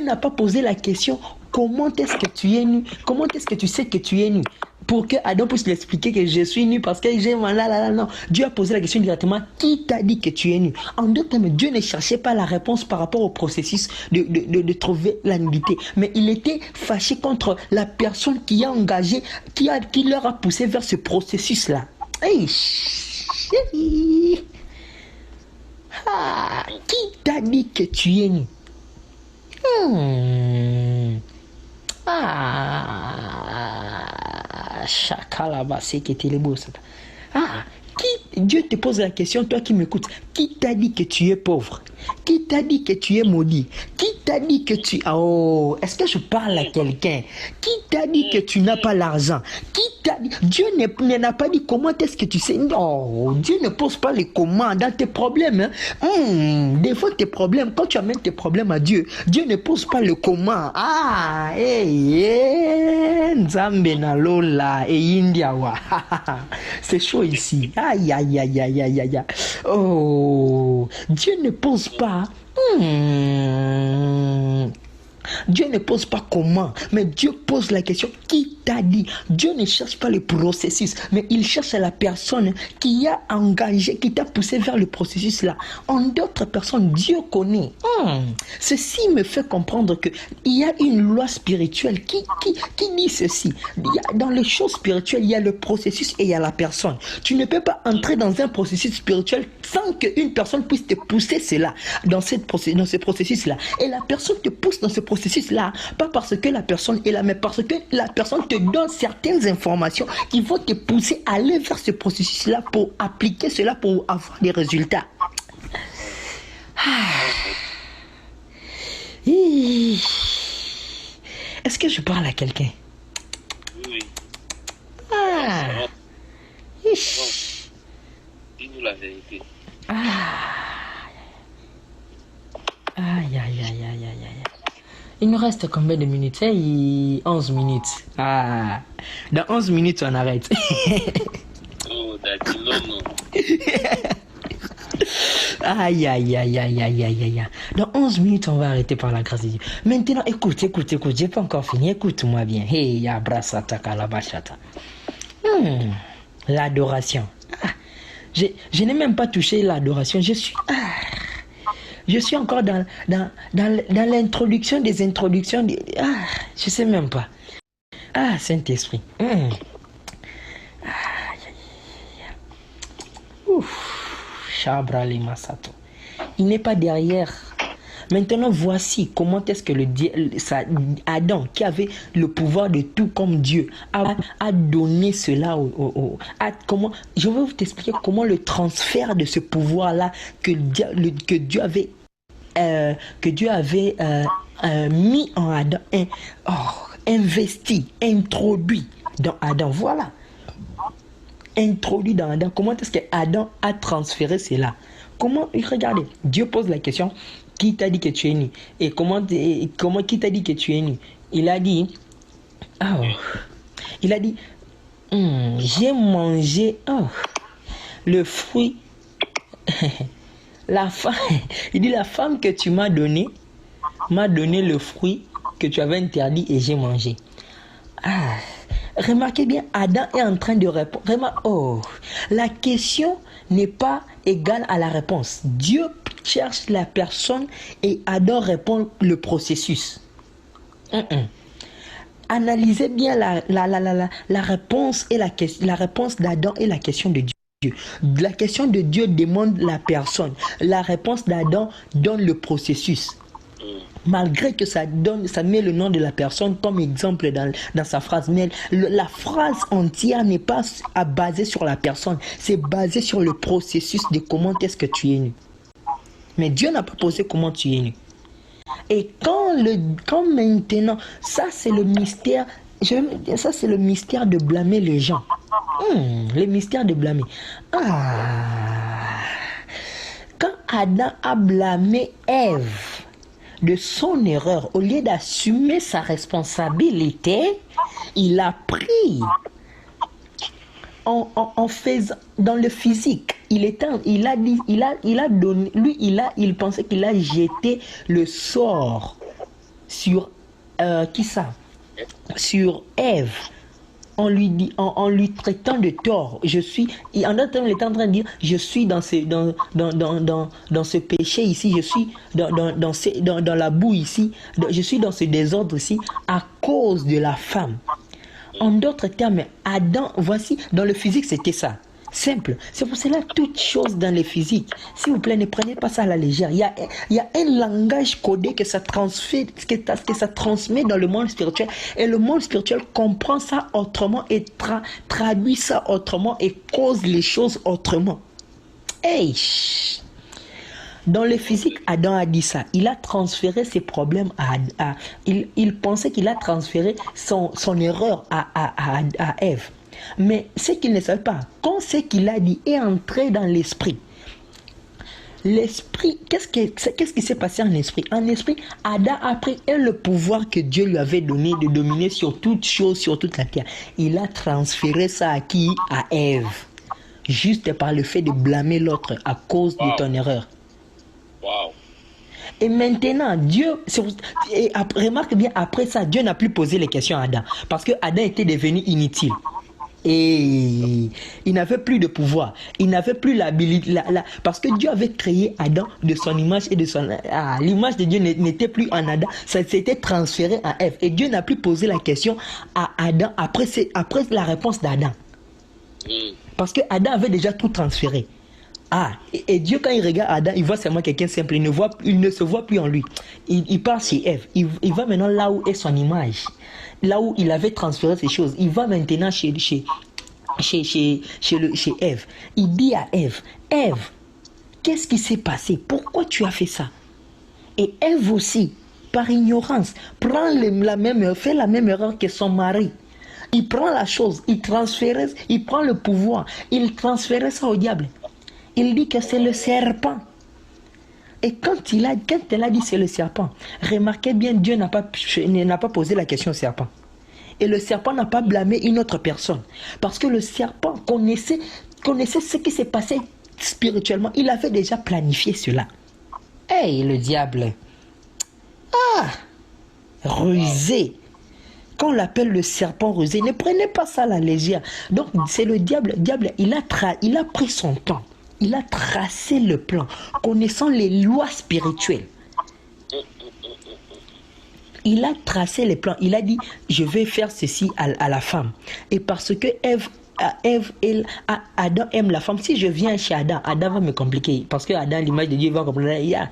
n'a pas posé la question comment est-ce que tu es nu? Comment est-ce que tu sais que tu es nu? Pour que Adam puisse lui expliquer que je suis nu parce que j'ai mal là. Non. Dieu a posé la question directement, qui t'a dit que tu es nu? En d'autres termes, Dieu ne cherchait pas la réponse par rapport au processus de trouver la nudité. Mais il était fâché contre la personne qui a engagé, qui leur a poussé vers ce processus-là. Qui t'a dit que tu es nu? Chakalaba, c'est que tu es beau ça. Dieu te pose la question, toi qui m'écoutes, qui t'a dit que tu es pauvre? Qui t'a dit que tu es maudit? Qui t'a dit que tu... est-ce que je parle à quelqu'un? Qui t'a dit que tu n'as pas l'argent? Qui t'a dit... Dieu n'a pas dit comment est-ce que tu sais. Non, Dieu ne pose pas les comment dans tes problèmes. Des fois tes problèmes, quand tu amènes tes problèmes à Dieu, Dieu ne pose pas le comment. Nzambe na lola et Indiawa. C'est chaud ici. Aïe. Dieu ne pose pas. Dieu ne pose pas comment, mais Dieu pose la question, qui t'a dit. Dieu ne cherche pas le processus, mais il cherche la personne qui a engagé, qui t'a poussé vers le processus là. En d'autres personnes, Dieu connaît. Ceci me fait comprendre qu'il y a une loi spirituelle qui dit ceci. Dans les choses spirituelles, il y a le processus et il y a la personne. Tu ne peux pas entrer dans un processus spirituel sans qu'une personne puisse te pousser cela, dans ce processus-là. Et la personne te pousse dans ce processus-là, pas parce que la personne est là, mais parce que la personne te donne certaines informations qui vont te pousser à aller vers ce processus-là pour appliquer cela, pour avoir des résultats. Est-ce que je parle à quelqu'un? Oui. Dis-nous la vérité. Aïe. Il nous reste combien de minutes? 11 minutes. Dans 11 minutes, on arrête. Oh, d'accord, non. Aïe. Dans 11 minutes, on va arrêter par la grâce de Dieu. Maintenant, écoute, j'ai pas encore fini. Écoute-moi bien. Hey, abrasata kalabashata. L'adoration. Je n'ai même pas touché l'adoration. Je suis encore dans l'introduction des introductions. Je sais même pas. Saint-Esprit. Chabra les Masato. Il n'est pas derrière. Maintenant, voici comment est-ce que Adam, qui avait le pouvoir de tout comme Dieu, a donné cela je vais vous expliquer comment le transfert de ce pouvoir-là que Dieu avait mis en Adam, investi, introduit dans Adam. Voilà. Introduit dans Adam. Comment est-ce que Adam a transféré cela? Regardez, Dieu pose la question, qui t'a dit que tu es né? Et qui t'a dit que tu es né? Il a dit, j'ai mangé le fruit. La femme que tu m'as donné m'a donné le fruit que tu avais interdit et j'ai mangé. Remarquez bien, Adam est en train de répondre. La question n'est pas égale à la réponse. Dieu cherche la personne et Adam répond le processus. Analysez bien la réponse et la réponse d'Adam et la question de Dieu. La question de Dieu demande la personne. La réponse d'Adam donne le processus. Malgré que ça met le nom de la personne comme exemple dans sa phrase, mais la phrase entière n'est pas basée sur la personne, c'est basé sur le processus de comment est-ce que tu es né. Mais Dieu n'a pas posé comment tu es né. Et quand maintenant, ça c'est le mystère, ça c'est le mystère de blâmer les gens. Le mystère de blâmer. Quand Adam a blâmé Ève de son erreur, au lieu d'assumer sa responsabilité, il a pris en faisant dans le physique. Il pensait qu'il a jeté le sort sur sur Ève. En lui traitant de tort. En d'autres termes, il est en train de dire, je suis dans ce péché ici, je suis dans la boue ici, je suis dans ce désordre ici, à cause de la femme. En d'autres termes, Adam, voici, dans le physique, c'était ça. Simple. C'est pour cela toutes choses dans les physiques. S'il vous plaît, ne prenez pas ça à la légère. Il y a un langage codé que ça transmet dans le monde spirituel. Et le monde spirituel comprend ça autrement et traduit ça autrement et cause les choses autrement. Hey! Dans le physique, Adam a dit ça. Il a transféré ses problèmes il pensait qu'il a transféré son erreur à Ève. Mais ce qu'il ne savait pas, quand ce qu'il a dit est entré dans l'esprit, qu'est-ce qui s'est passé en esprit? En esprit, Adam a pris le pouvoir que Dieu lui avait donné de dominer sur toute chose, sur toute la terre. Il a transféré ça à qui? À Ève. Juste par le fait de blâmer l'autre à cause de ton erreur. Wow. Et maintenant, Dieu, remarque bien, après ça, Dieu n'a plus posé les questions à Adam. Parce que Adam était devenu inutile. Et il n'avait plus de pouvoir. Il n'avait plus l'habilité. Parce que Dieu avait créé Adam de son image et de son... l'image de Dieu n'était plus en Adam. Ça s'était transféré à Ève. Et Dieu n'a plus posé la question à Adam après la réponse d'Adam. Parce que Adam avait déjà tout transféré. Et Dieu, quand il regarde Adam, il voit seulement quelqu'un simple. Il ne se voit plus en lui. Il part chez Ève. Il va maintenant là où est son image. Là où il avait transféré ces choses. Il va maintenant chez Ève. Il dit à Ève, Ève, qu'est-ce qui s'est passé? Pourquoi tu as fait ça? Et Ève aussi, par ignorance, fait la même erreur que son mari. Il prend la chose, il prend le pouvoir, il transférait ça au diable. Il dit que c'est le serpent. Et quand elle a dit c'est le serpent, remarquez bien, Dieu n'a pas posé la question au serpent. Et le serpent n'a pas blâmé une autre personne. Parce que le serpent connaissait ce qui s'est passé spirituellement. Il avait déjà planifié cela. Le diable. Rusé. Quand on l'appelle le serpent rusé, ne prenez pas ça à la légère. Donc c'est le diable. Il a pris son temps. Il a tracé le plan, connaissant les lois spirituelles. Il a tracé les plans. Il a dit, je vais faire ceci à la femme. Et parce que Adam aime la femme, si je viens chez Adam, Adam va me compliquer. Parce que Adam, l'image de Dieu, va comprendre.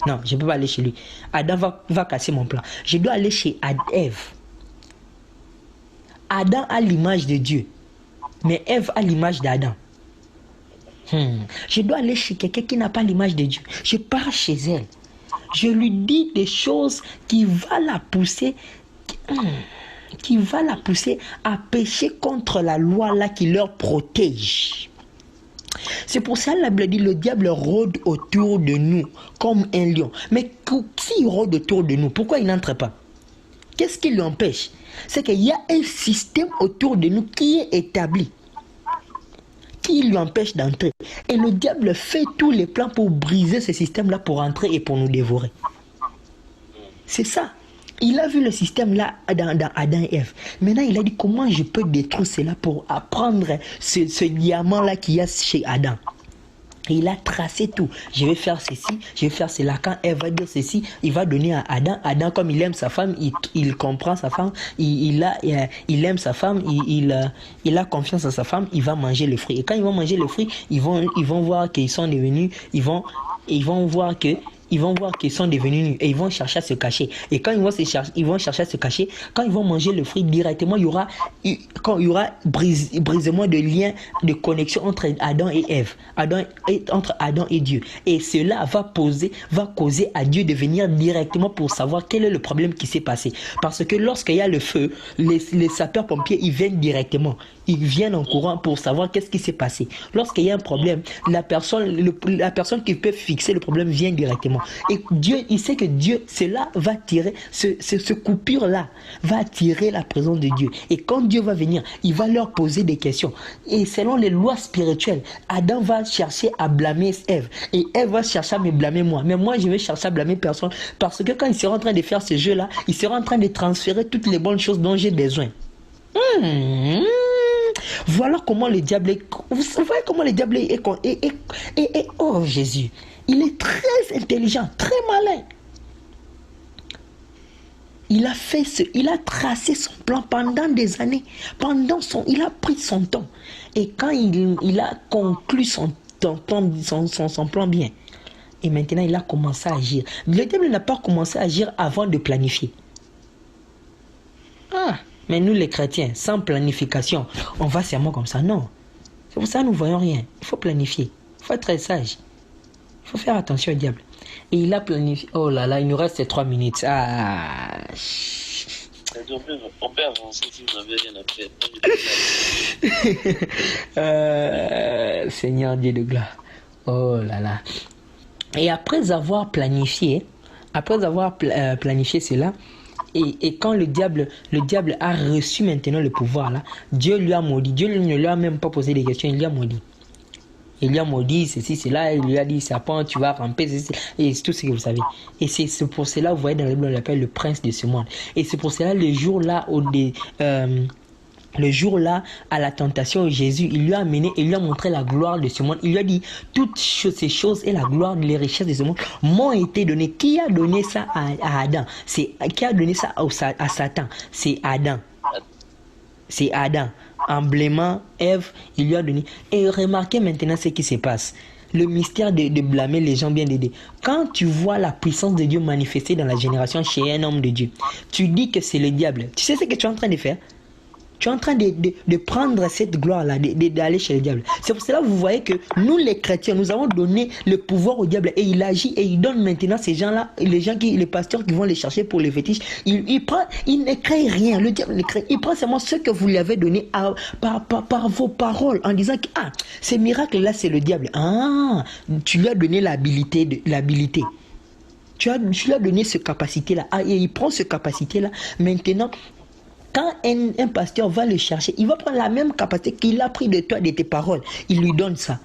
Non, je ne peux pas aller chez lui. Adam va casser mon plan. Je dois aller chez Ève. Adam a l'image de Dieu. Mais Ève a l'image d'Adam. Je dois aller chez quelqu'un qui n'a pas l'image de Dieu. Je pars chez elle. Je lui dis des choses qui va la pousser à pécher contre la loi là qui leur protège. C'est pour ça que la Bible dit le diable rôde autour de nous comme un lion. Mais s'il rôde autour de nous, pourquoi il n'entre pas? Qu'est-ce qui l'empêche? C'est qu'il y a un système autour de nous qui est établi, qui lui empêche d'entrer. Et le diable fait tous les plans pour briser ce système-là, pour entrer et pour nous dévorer. C'est ça. Il a vu le système-là dans Adam et Ève. Maintenant, il a dit comment je peux détruire cela pour apprendre ce diamant-là qu'il y a chez Adam. Et il a tracé tout. Je vais faire ceci, je vais faire cela. Quand Ève va dire ceci, il va donner à Adam. Adam, comme il aime sa femme, il comprend sa femme, il aime sa femme, il a confiance en sa femme, il va manger les fruits. Et quand ils vont manger les fruits, ils vont voir qu'ils sont devenus, ils vont voir qu'ils sont devenus nus et ils vont chercher à se cacher. Et quand ils vont chercher à se cacher, quand ils vont manger le fruit, directement, il y aura brisement de lien, de connexion entre Adam et Ève, entre Adam et Dieu. Et cela va causer à Dieu de venir directement pour savoir quel est le problème qui s'est passé. Parce que lorsqu'il y a le feu, les sapeurs-pompiers, ils viennent directement. Ils viennent en courant pour savoir qu'est-ce qui s'est passé. Lorsqu'il y a un problème, la personne qui peut fixer le problème vient directement. Et Dieu, il sait que Dieu, cela va tirer, ce coupure-là va attirer la présence de Dieu. Et quand Dieu va venir, il va leur poser des questions. Et selon les lois spirituelles, Adam va chercher à blâmer Ève. Et Ève va chercher à me blâmer moi. Mais moi, je vais chercher à blâmer personne. Parce que quand il sera en train de faire ce jeu-là, il sera en train de transférer toutes les bonnes choses dont j'ai besoin. Voilà comment le diable est. Vous voyez comment le diable est. Oh Jésus. Il est très intelligent, très malin. Il a tracé son plan pendant des années. Il a pris son temps. Et quand il a conclu son plan bien, et maintenant il a commencé à agir. Le diable n'a pas commencé à agir avant de planifier. Mais nous les chrétiens, sans planification, on va seulement comme ça. Non. C'est pour ça que nous ne voyons rien. Il faut planifier. Il faut être très sage. Il faut faire attention au diable. Et il a planifié. Oh là là, il nous reste 3 minutes. On peut avancer si vous n'avez rien à faire. Seigneur Dieu de gloire. Oh là là. Et après avoir planifié cela, et quand le diable a reçu maintenant le pouvoir là, Dieu lui a maudit. Dieu ne lui a même pas posé des questions, il lui a maudit. Il lui a maudit, ceci, cela. Il lui a dit, serpent, tu vas ramper, ceci, et c'est tout ce que vous savez. Et c'est pour cela, vous voyez dans la Bible, on l'appelle le prince de ce monde. Et c'est pour cela, le jour-là, à la tentation, Jésus, il lui a amené et lui a montré la gloire de ce monde. Il lui a dit, toutes ces choses et la gloire, les richesses de ce monde m'ont été données. Qui a donné ça à Adam? Qui a donné ça à Satan? C'est Adam. C'est Adam. Emblément, Ève, il lui a donné. Et remarquez maintenant ce qui se passe. Le mystère de blâmer les gens bien d'aider. Quand tu vois la puissance de Dieu manifestée dans la génération chez un homme de Dieu, tu dis que c'est le diable. Tu sais ce que tu es en train de faire? Tu es en train de prendre cette gloire-là, d'aller chez le diable. C'est pour cela que vous voyez que nous, les chrétiens, nous avons donné le pouvoir au diable et il agit et il donne maintenant ces gens-là, les pasteurs qui vont les chercher pour les fétiches. Il ne crée rien. Le diable ne crée. Il prend seulement ce que vous lui avez donné par vos paroles en disant que ces miracles-là, c'est le diable. Tu lui as donné l'habilité. Tu lui as donné cette capacité-là. Et il prend cette capacité-là. Maintenant, quand un pasteur va le chercher, il va prendre la même capacité qu'il a pris de toi, de tes paroles. Il lui donne ça.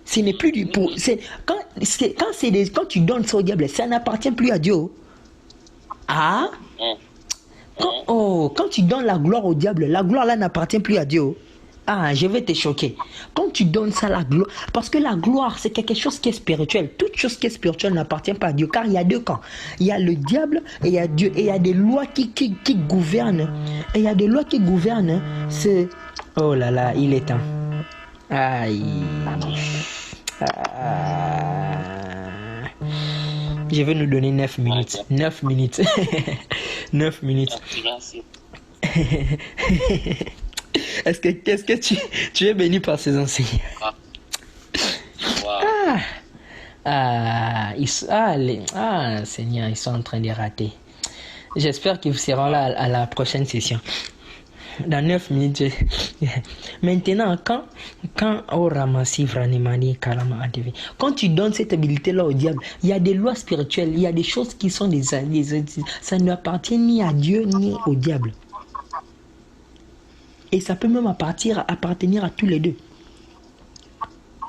Ce n'est plus du pour. Quand tu donnes ça au diable, ça n'appartient plus à Dieu. Quand tu donnes la gloire au diable, la gloire là n'appartient plus à Dieu. Je vais te choquer. Quand tu donnes ça la gloire, parce que la gloire c'est quelque chose qui est spirituel. Toute chose qui est spirituelle n'appartient pas à Dieu, car il y a deux camps. Il y a le diable et il y a Dieu. Et il y a des lois qui gouvernent. Et il y a des lois qui gouvernent. Oh là là, il est temps. Aïe. Je vais nous donner 9 minutes. 9 minutes. 9 minutes. Qu'est-ce que tu es béni par ces enseignants? Seigneur, ils sont en train de rater. J'espère qu'ils seront là à la prochaine session. Dans 9 minutes. Maintenant, quand tu donnes cette habilité-là au diable, il y a des lois spirituelles, il y a des choses qui sont ça n'appartient ni à Dieu ni au diable. Et ça peut même appartenir à tous les deux.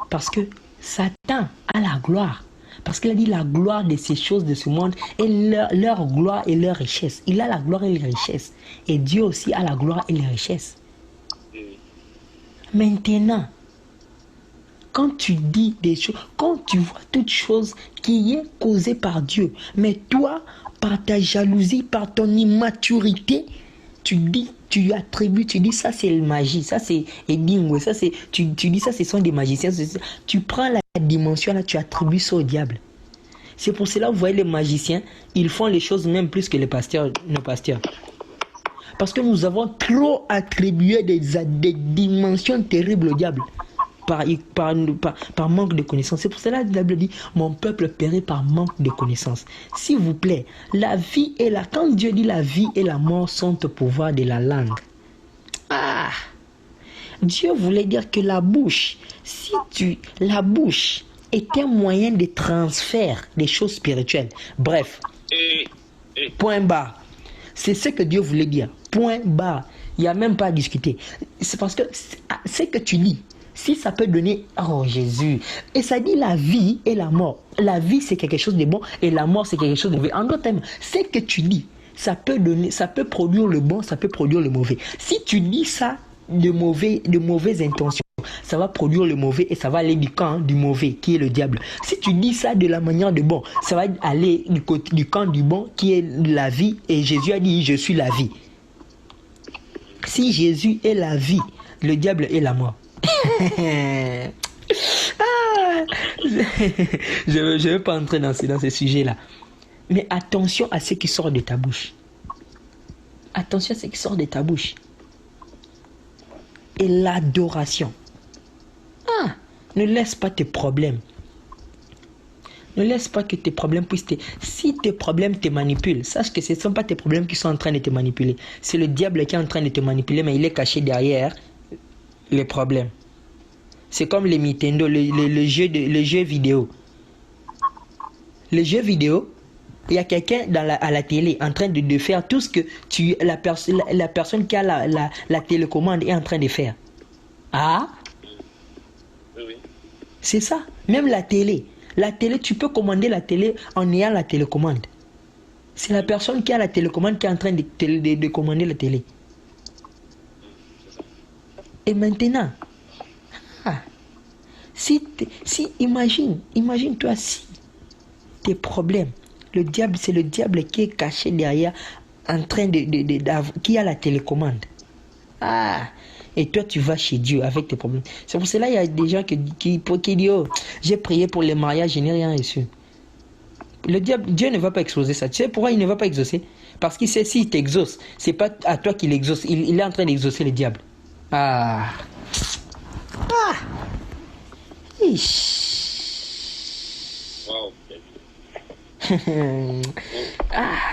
Parce que Satan a la gloire. Parce qu'il a dit la gloire de ces choses de ce monde et leur gloire et leur richesse. Il a la gloire et les richesses. Et Dieu aussi a la gloire et les richesses. Maintenant, quand tu dis des choses, quand tu vois toute chose qui est causée par Dieu, mais toi, par ta jalousie, par ton immaturité, tu dis ça c'est la magie, ça c'est Edingo, ça c'est tu dis ça ce sont des magiciens, tu prends la dimension là, tu attribues ça au diable. C'est pour cela vous voyez les magiciens, ils font les choses même plus que nos pasteurs. Parce que nous avons trop attribué des dimensions terribles au diable. Par manque de connaissance. C'est pour cela que la Bible dit mon peuple périt par manque de connaissance. S'il vous plaît, la vie et quand Dieu dit la vie et la mort sont au pouvoir de la langue. Dieu voulait dire que la bouche est un moyen de transfert des choses spirituelles. Bref, point barre. C'est ce que Dieu voulait dire. Point barre. Il n'y a même pas à discuter. C'est parce que ce que tu dis, si ça peut donner, Jésus, et ça dit la vie et la mort. La vie c'est quelque chose de bon et la mort c'est quelque chose de mauvais. En d'autres termes, ce que tu dis, ça peut produire le bon, ça peut produire le mauvais. Si tu dis ça de mauvaises intentions, ça va produire le mauvais et ça va aller du camp du mauvais qui est le diable. Si tu dis ça de la manière de bon, ça va aller du camp du bon qui est la vie et Jésus a dit je suis la vie. Si Jésus est la vie, le diable est la mort. Je ne vais pas entrer dans ces sujets-là. Mais attention à ce qui sort de ta bouche. Attention à ce qui sort de ta bouche. Et l'adoration. Ne laisse pas tes problèmes. Ne laisse pas que tes problèmes puissent Si tes problèmes te manipulent, sache que ce ne sont pas tes problèmes qui sont en train de te manipuler. C'est le diable qui est en train de te manipuler, mais il est caché derrière les problèmes. C'est comme les Nintendo, le jeu vidéo. Le jeu vidéo, il y a quelqu'un à la télé en train de faire tout ce que la personne qui a la télécommande est en train de faire. Oui. C'est ça. Même la télé. La télé, tu peux commander la télé en ayant la télécommande. C'est la personne qui a la télécommande qui est en train de commander la télé. Et maintenant, imagine-toi si tes problèmes, c'est le diable qui est caché derrière, en train qui a la télécommande. Et toi tu vas chez Dieu avec tes problèmes. C'est pour cela qu'il y a des gens qui disent, oh, j'ai prié pour les mariages, je n'ai rien reçu. Dieu ne va pas exaucer ça. Tu sais pourquoi il ne va pas exaucer? Parce qu'il sait s'il t'exauce, c'est pas à toi qu'il exauce. Il est en train d'exaucer le diable. Wow.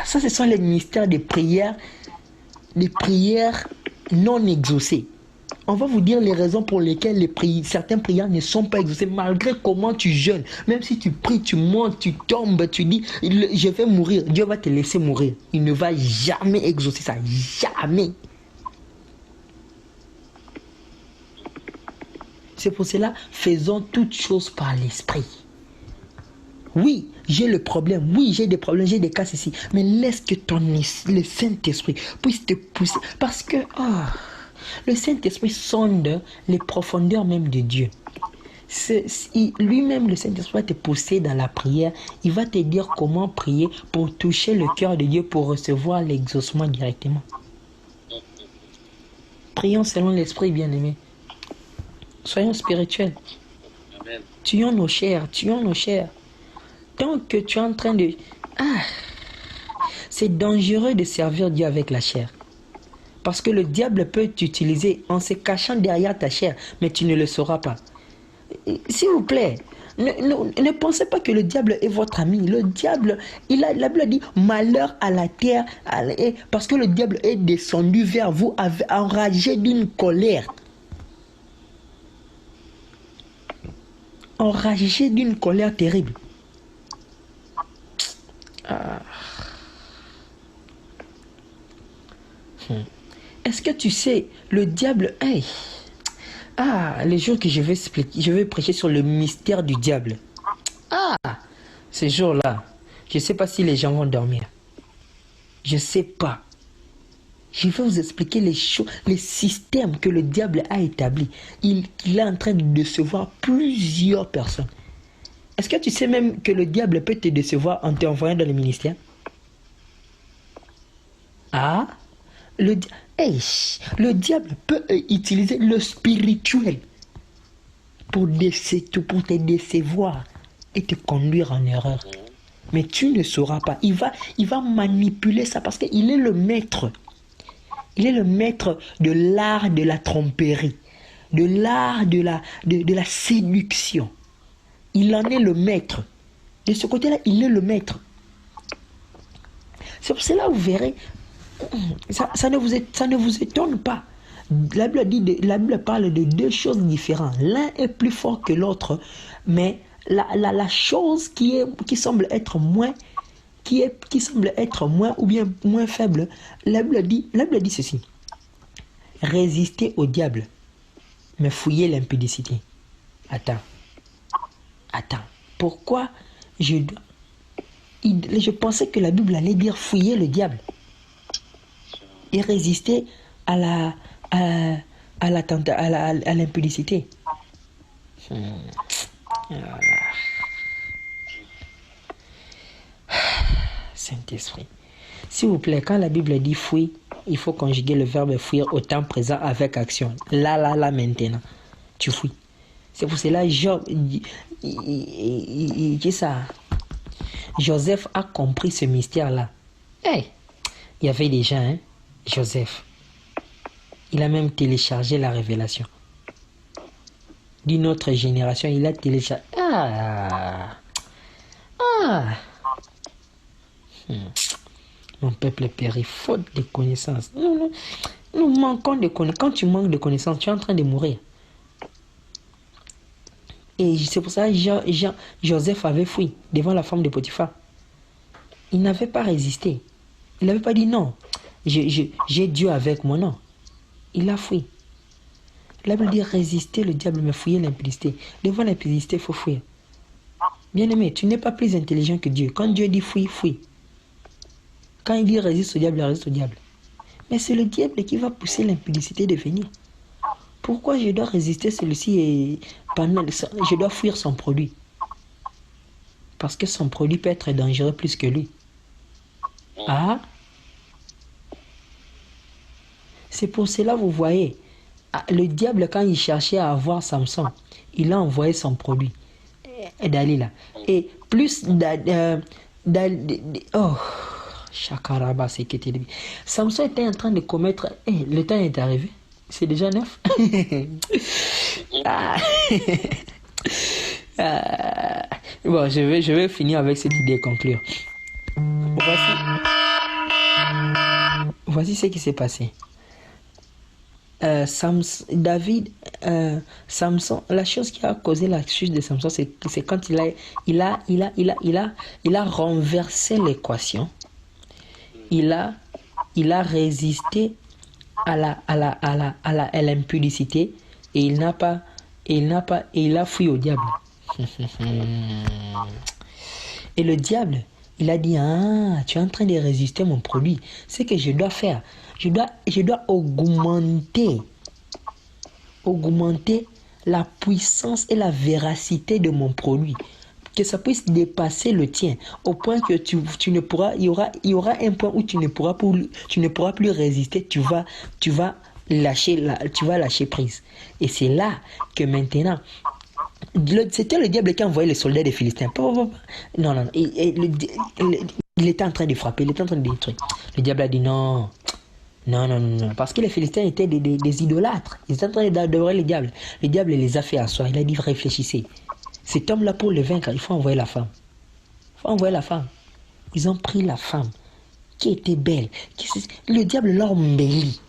Ça, ce sont les mystères des prières non exaucées. On va vous dire les raisons pour lesquelles certaines prières ne sont pas exaucées, malgré comment tu jeûnes. Même si tu pries, tu montes, tu tombes, tu dis, je vais mourir. Dieu va te laisser mourir. Il ne va jamais exaucer ça. Jamais. C'est pour cela, faisons toutes choses par l'esprit. Oui, j'ai le problème. Oui, j'ai des problèmes, j'ai des cas ici. Mais laisse que le Saint-Esprit puisse te pousser. Parce que le Saint-Esprit sonde les profondeurs même de Dieu. Lui-même, le Saint-Esprit va te pousser dans la prière. Il va te dire comment prier pour toucher le cœur de Dieu, pour recevoir l'exaucement directement. Prions selon l'Esprit, bien-aimé. Soyons spirituels. Amen. Tuons nos chairs, tuons nos chairs. Tant que tu es en train de... c'est dangereux de servir Dieu avec la chair. Parce que le diable peut t'utiliser en se cachant derrière ta chair, mais tu ne le sauras pas. S'il vous plaît, ne pensez pas que le diable est votre ami. Le diable, la Bible dit malheur à la terre, parce que le diable est descendu vers vous enragé d'une colère. Enragé d'une colère terrible. Est-ce que tu sais, le diable, les jours que je vais prêcher sur le mystère du diable. Ces jours-là, je ne sais pas si les gens vont dormir. Je ne sais pas. Je vais vous expliquer les systèmes que le diable a établis. Il est en train de décevoir plusieurs personnes. Est-ce que tu sais même que le diable peut te décevoir en t'envoyant dans le ministère? Le diable peut utiliser le spirituel pour te décevoir et te conduire en erreur. Mais tu ne sauras pas. Il va manipuler ça parce qu'il est le maître. Il est le maître de l'art de la tromperie, de l'art de la séduction. Il en est le maître. De ce côté-là, il est le maître. C'est pour cela, vous verrez, ça ne vous étonne pas. La Bible parle de deux choses différentes. L'un est plus fort que l'autre, mais la chose qui semble être moins, ou bien moins faible, la Bible dit ceci. Résistez au diable, mais fouillez l'impudicité. Attends. Pourquoi je pensais que la Bible allait dire fouiller le diable et résister à l'impudicité. Saint-Esprit. S'il vous plaît, quand la Bible dit fouille, il faut conjuguer le verbe fuir au temps présent avec action. Là, maintenant. Tu fouilles. C'est pour cela Job dit ça. Joseph a compris ce mystère-là. Il y avait des gens, Joseph. Il a même téléchargé la révélation. D'une autre génération, il a téléchargé. Mon peuple périt faute de connaissances. Nous manquons de connaissances. Quand tu manques de connaissances, tu es en train de mourir. Et c'est pour ça que Joseph avait fui devant la femme de Potiphar. Il n'avait pas résisté. Il n'avait pas dit non. J'ai Dieu avec moi, non. Il a fui. La Bible dit résister le diable, mais fouiller l'impudicité. Devant l'impudicité, il faut fuir. Bien-aimé, tu n'es pas plus intelligent que Dieu. Quand Dieu dit fouille, fouille. Quand il dit résiste au diable, il résiste au diable. Mais c'est le diable qui va pousser l'impudicité de venir. Pourquoi je dois résister celui-ci et je dois fuir son produit? Parce que son produit peut être dangereux plus que lui. Ah? C'est pour cela, vous voyez, le diable, quand il cherchait à avoir Samson, il a envoyé son produit, Dalila. Et plus... oh, Chakaraba, c'est qui était... Samson était en train de commettre... le temps est arrivé. C'est déjà 9. Bon, je vais finir avec cette idée et conclure. Voici ce qui s'est passé. Samson, la chose qui a causé la chute de Samson, c'est quand il a renversé l'équation. Il a résisté à l'impudicité et il a fui au diable. Et le diable, il a dit, tu es en train de résister mon produit. Ce que je dois faire, je dois augmenter la puissance et la véracité de mon produit. Que ça puisse dépasser le tien, au point que tu ne pourras, il y aura un point où tu ne pourras plus résister, tu vas lâcher prise. Et c'est là que maintenant, c'était le diable qui a envoyé les soldats des Philistins. Non, il était en train de frapper, il était en train de détruire. Le diable a dit non, parce que les Philistins étaient des idolâtres, ils étaient en train d'adorer le diable. Le diable les a fait asseoir, il a dit réfléchissez. Cet homme-là, pour le vaincre, il faut envoyer la femme. Ils ont pris la femme qui était belle. Le diable l'a embellie.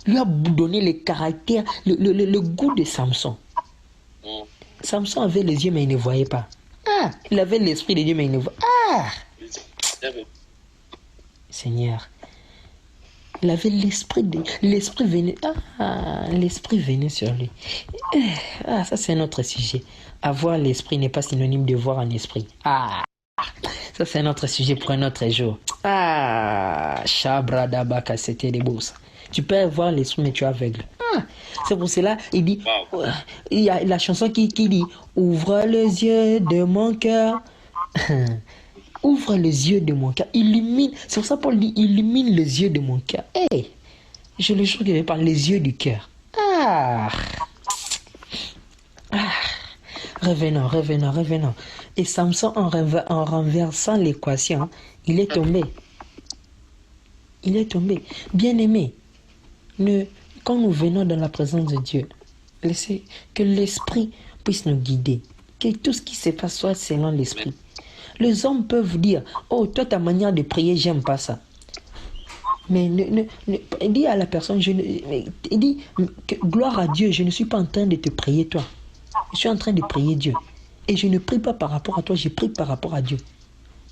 Lui a donné le caractère, le goût de Samson. Samson avait les yeux, mais il ne voyait pas. Il avait l'esprit de Dieu, mais il ne voyait pas. Seigneur. Il avait l'esprit venait. L'esprit venait sur lui. Ça c'est un autre sujet. Avoir l'esprit n'est pas synonyme de voir un esprit. Ça c'est un autre sujet pour un autre jour. Chabradabaka, c'était des beaux ça. Tu peux voir l'esprit, mais tu es aveugle. C'est pour cela, il dit, il y a la chanson qui dit, ouvre les yeux de mon cœur. Ouvre les yeux de mon cœur, illumine. C'est pour ça Paul dit, illumine les yeux de mon cœur. Je le jure que je vais parler les yeux du cœur. Revenons. Et Samson, en renversant l'équation, il est tombé. Bien-aimé, quand nous venons dans la présence de Dieu, laissez que l'Esprit puisse nous guider. Que tout ce qui se passe soit selon l'Esprit. Les hommes peuvent dire, toi, ta manière de prier, j'aime pas ça. Mais dis à la personne, dis, gloire à Dieu, je ne suis pas en train de te prier toi. Je suis en train de prier Dieu. Et je ne prie pas par rapport à toi, je prie par rapport à Dieu.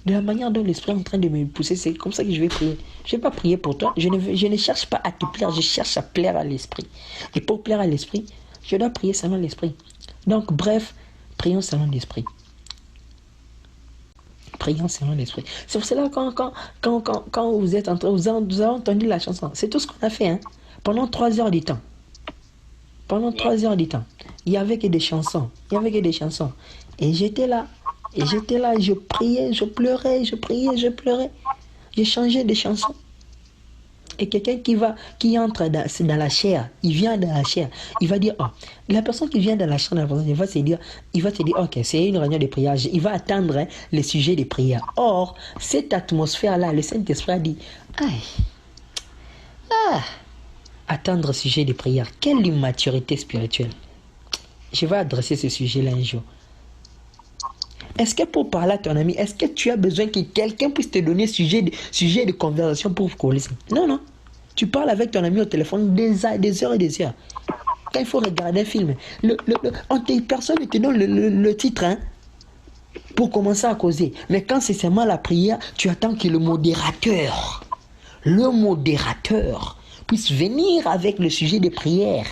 De la manière dont l'Esprit est en train de me pousser, c'est comme ça que je vais prier. Je ne vais pas prier pour toi, je ne cherche pas à te plaire, je cherche à plaire à l'Esprit. Et pour plaire à l'Esprit, je dois prier selon l'Esprit. Donc bref, prions selon l'Esprit. Prions selon l'Esprit. C'est pour cela quand vous êtes en train, vous avez entendu la chanson. C'est tout ce qu'on a fait, pendant 3 heures du temps. Il y avait que des chansons. Et j'étais là, je priais, je pleurais, je priais, je pleurais. J'ai changé de chanson. Et quelqu'un qui entre dans la chair, il vient dans la chair, il va dire, la personne qui vient dans la chair, il va se dire, ok, c'est une réunion de prière, il va attendre les sujets de prière. Or, cette atmosphère-là, le Saint-Esprit a dit, attendre sujet de prière, quelle immaturité spirituelle. Je vais adresser ce sujet-là un jour. Est-ce que pour parler à ton ami, est-ce que tu as besoin que quelqu'un puisse te donner sujet de conversation pour coller? Non. Tu parles avec ton ami au téléphone des heures et des heures. Quand il faut regarder un film, personne ne te donne le titre pour commencer à causer. Mais quand c'est seulement la prière, tu attends que le modérateur puisse venir avec le sujet de prière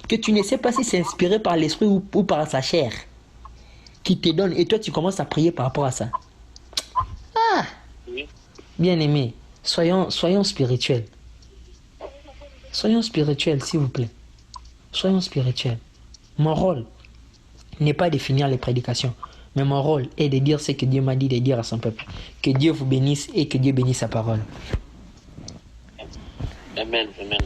que tu ne sais pas si c'est inspiré par l'esprit ou par sa chair qui te donne. Et toi, tu commences à prier par rapport à ça. Ah, Oui. bien-aimé, soyons spirituels. Soyons spirituels, s'il vous plaît. Soyons spirituels. Mon rôle n'est pas de finir les prédications, mais mon rôle est de dire ce que Dieu m'a dit de dire à son peuple. Que Dieu vous bénisse et que Dieu bénisse sa parole. Amen. Amen.